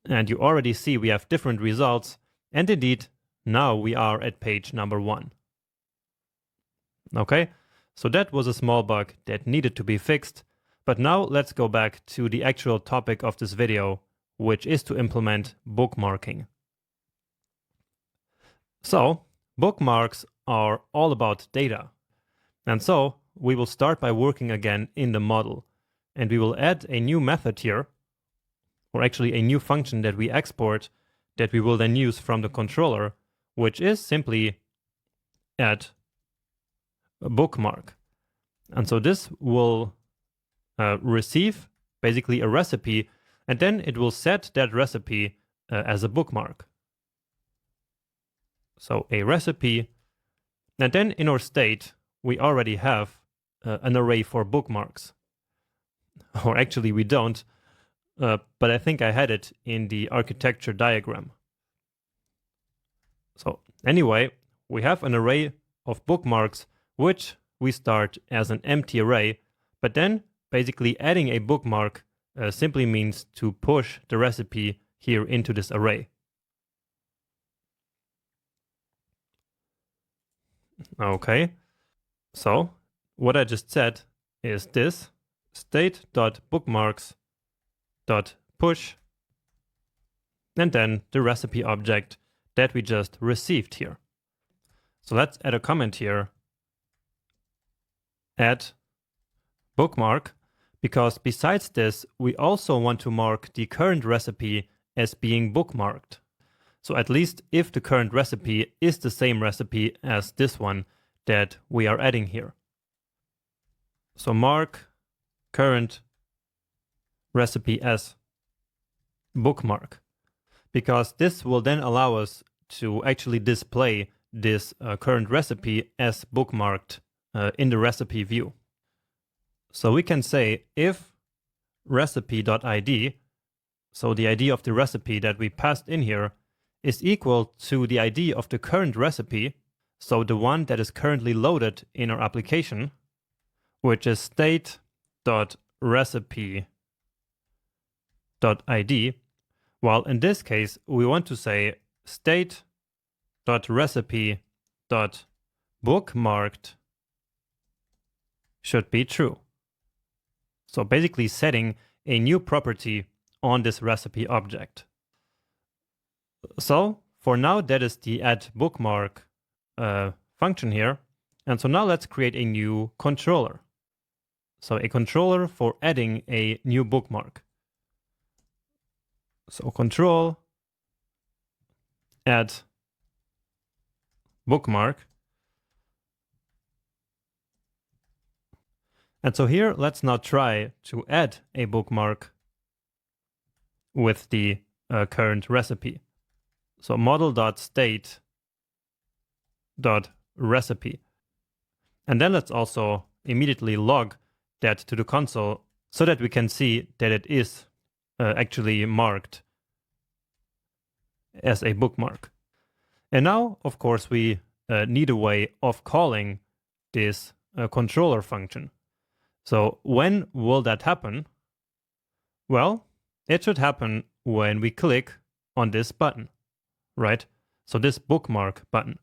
And you already see we have different results. And indeed, now we are at page number 1. Okay, so that was a small bug that needed to be fixed. But now let's go back to the actual topic of this video, which is to implement bookmarking. So bookmarks are all about data. And so we will start by working again in the model. And we will add a new method here, or actually a new function that we export that we will then use from the controller, which is simply add a bookmark. And so this will receive basically a recipe, and then it will set that recipe as a bookmark. So a recipe, and then in our state, we already have an array for bookmarks. Or actually we don't, but I think I had it in the architecture diagram. So anyway, we have an array of bookmarks, which we start as an empty array, but then basically adding a bookmark simply means to push the recipe here into this array. Okay, so what I just said is this state.bookmarks.push and then the recipe object that we just received here. So let's add a comment here, add bookmark, because besides this, we also want to mark the current recipe as being bookmarked. So at least if the current recipe is the same recipe as this one that we are adding here. So mark current recipe as bookmark, because this will then allow us to actually display this current recipe as bookmarked in the recipe view. So we can say if recipe.id, so the ID of the recipe that we passed in here, is equal to the ID of the current recipe, so the one that is currently loaded in our application, which is state.recipe.id. While in this case, we want to say state.recipe.bookmarked should be true. So basically setting a new property on this recipe object. So for now, that is the add bookmark function here. And so now let's create a new controller. So a controller for adding a new bookmark. So control add bookmark. And so here, let's now try to add a bookmark with the current recipe. So model.state.recipe. And then let's also immediately log that to the console so that we can see that it is actually marked as a bookmark. And now, of course, we need a way of calling this controller function. So when will that happen? Well, it should happen when we click on this button, right? So this bookmark button.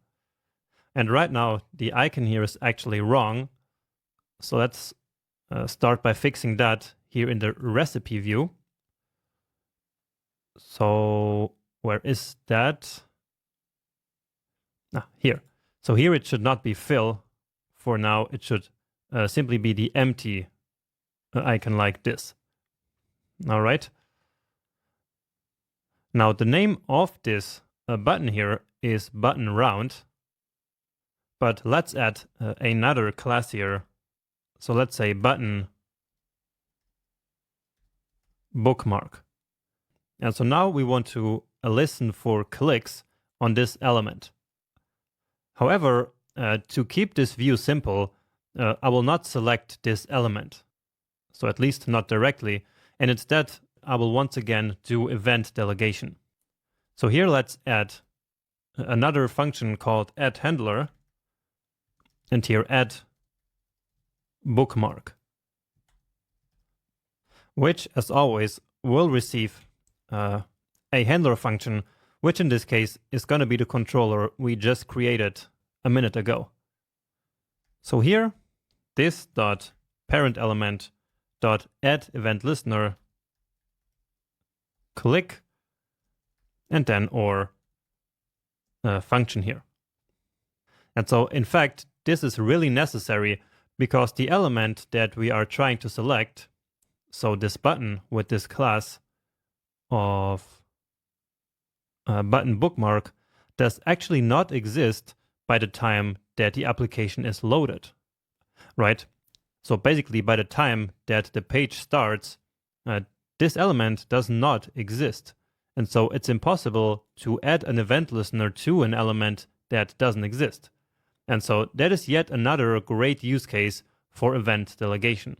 And right now, the icon here is actually wrong. So let's start by fixing that here in the recipe view. So where is that? Here. So here it should not be fill. For now, it should simply be the empty icon like this. All right. Now the name of this button here is button round, but let's add another class here. So let's say button bookmark. And so now we want to listen for clicks on this element. However, to keep this view simple, I will not select this element. So at least not directly. And instead, I will once again do event delegation. So here let's add another function called addHandler. And here add bookmark, which as always will receive a handler function, which in this case is going to be the controller we just created a minute ago. So here, this dot parent element dot add event listener click, and then our function here. And so in fact, this is really necessary because the element that we are trying to select, so this button with this class of button bookmark, does actually not exist by the time that the application is loaded, right? So basically by the time that the page starts, this element does not exist. And so it's impossible to add an event listener to an element that doesn't exist. And so that is yet another great use case for event delegation.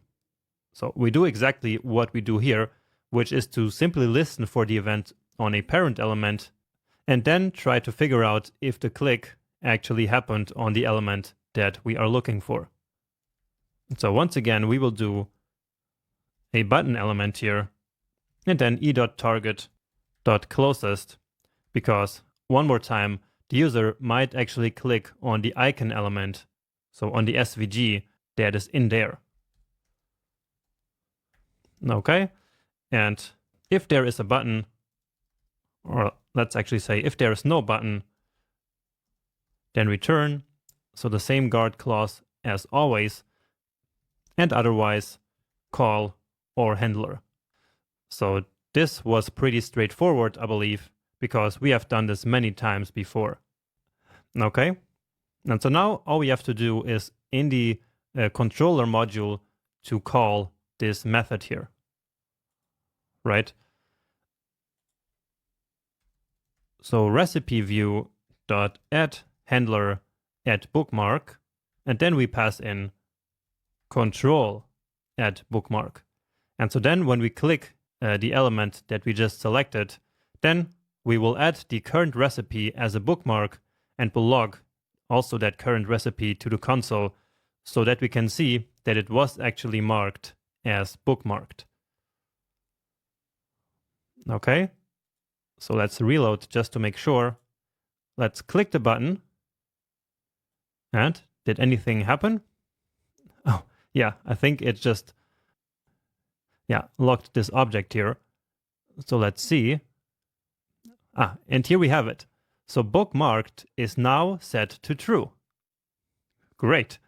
So we do exactly what we do here, which is to simply listen for the event on a parent element and then try to figure out if the click actually happened on the element that we are looking for. So once again, we will do a button element here and then e.target.closest, because one more time, the user might actually click on the icon element, so on the SVG that is in there. Okay, and if there is a button, or let's actually say if there is no button, then return, so the same guard clause as always, and otherwise call our handler. So this was pretty straightforward, I believe, because we have done this many times before. Okay, and so now all we have to do is in the controller module to call this method here, right? So recipe view dot add handler add bookmark, and then we pass in control add bookmark. And so then when we click the element that we just selected, then we will add the current recipe as a bookmark and will log also that current recipe to the console so that we can see that it was actually marked as bookmarked. Okay, so let's reload just to make sure. Let's click the button. And did anything happen? Oh, yeah, I think it just, locked this object here. So let's see. And here we have it. So bookmarked is now set to true. Great.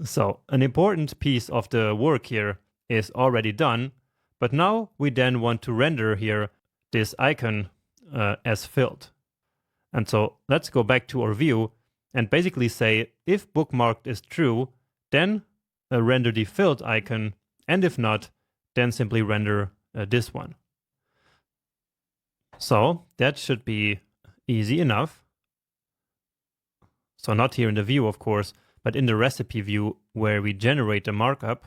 So an important piece of the work here is already done, but now we then want to render here this icon as filled. And so let's go back to our view and basically say if bookmarked is true, then render the filled icon, and if not, then simply render this one. So that should be easy enough. So not here in the view, of course, but in the recipe view where we generate the markup.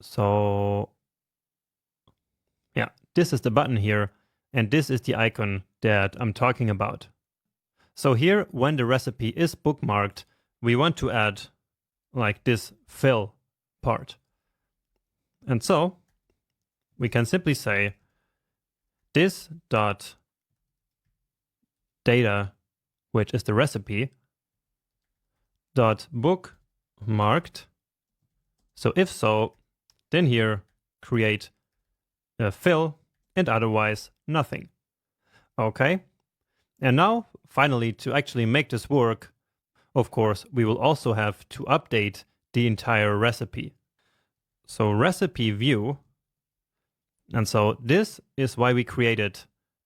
So yeah, this is the button here, and this is the icon that I'm talking about. So here, when the recipe is bookmarked, we want to add like this fill part. And so we can simply say this dot data, which is the recipe, dot bookmarked. So if so, then here create a fill, and otherwise nothing. Okay. And now finally, to actually make this work, of course, we will also have to update the entire recipe. So recipe view. And so this is why we created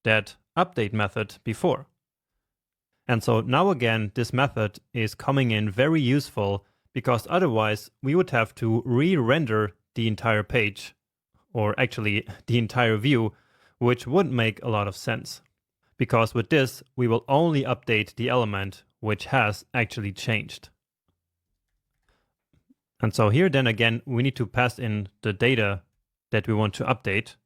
that update method before. And so now again, this method is coming in very useful because otherwise we would have to re-render the entire page, or actually the entire view, which wouldn't make a lot of sense. Because with this, we will only update the element which has actually changed. And so here then again, we need to pass in the data that we want to update.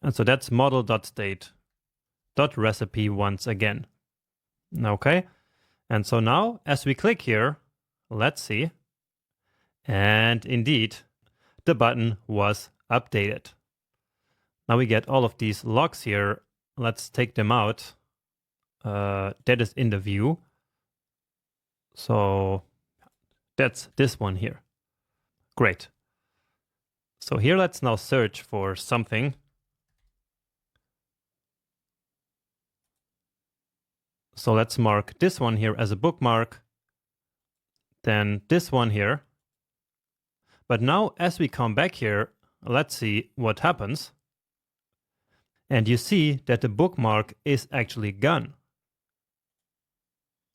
And so that's model.state.recipe once again. Okay. And so now as we click here, let's see. And indeed, the button was updated. Now we get all of these logs here. Let's take them out. That is in the view. So that's this one here. Great. So here let's now search for something. So let's mark this one here as a bookmark. Then this one here. But now as we come back here, let's see what happens. And you see that the bookmark is actually gone.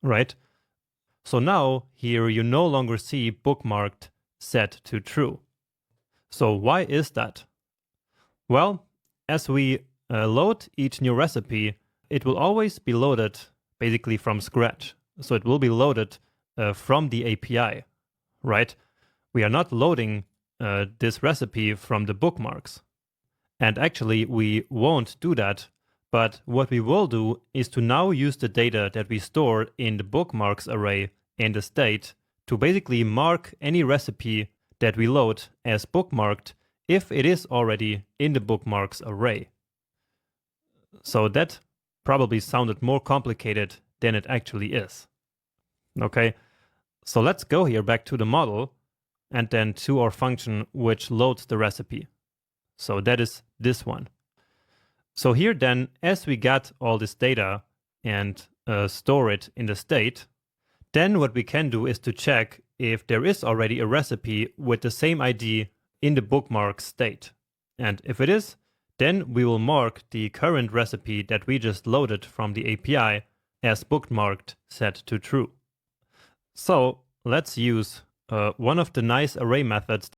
Right? So now here you no longer see bookmarked set to true. So why is that? Well, as we load each new recipe, it will always be loaded basically from scratch. So it will be loaded from the API, right? We are not loading this recipe from the bookmarks. And actually we won't do that, but what we will do is to now use the data that we store in the bookmarks array in the state to basically mark any recipe that we load as bookmarked if it is already in the bookmarks array. So that probably sounded more complicated than it actually is. Okay, so let's go here back to the model and then to our function which loads the recipe. So that is this one. So here then, as we get all this data and store it in the state, then what we can do is to check if there is already a recipe with the same ID in the bookmark state. And if it is, then we will mark the current recipe that we just loaded from the API as bookmarked set to true. So let's use One of the nice array methods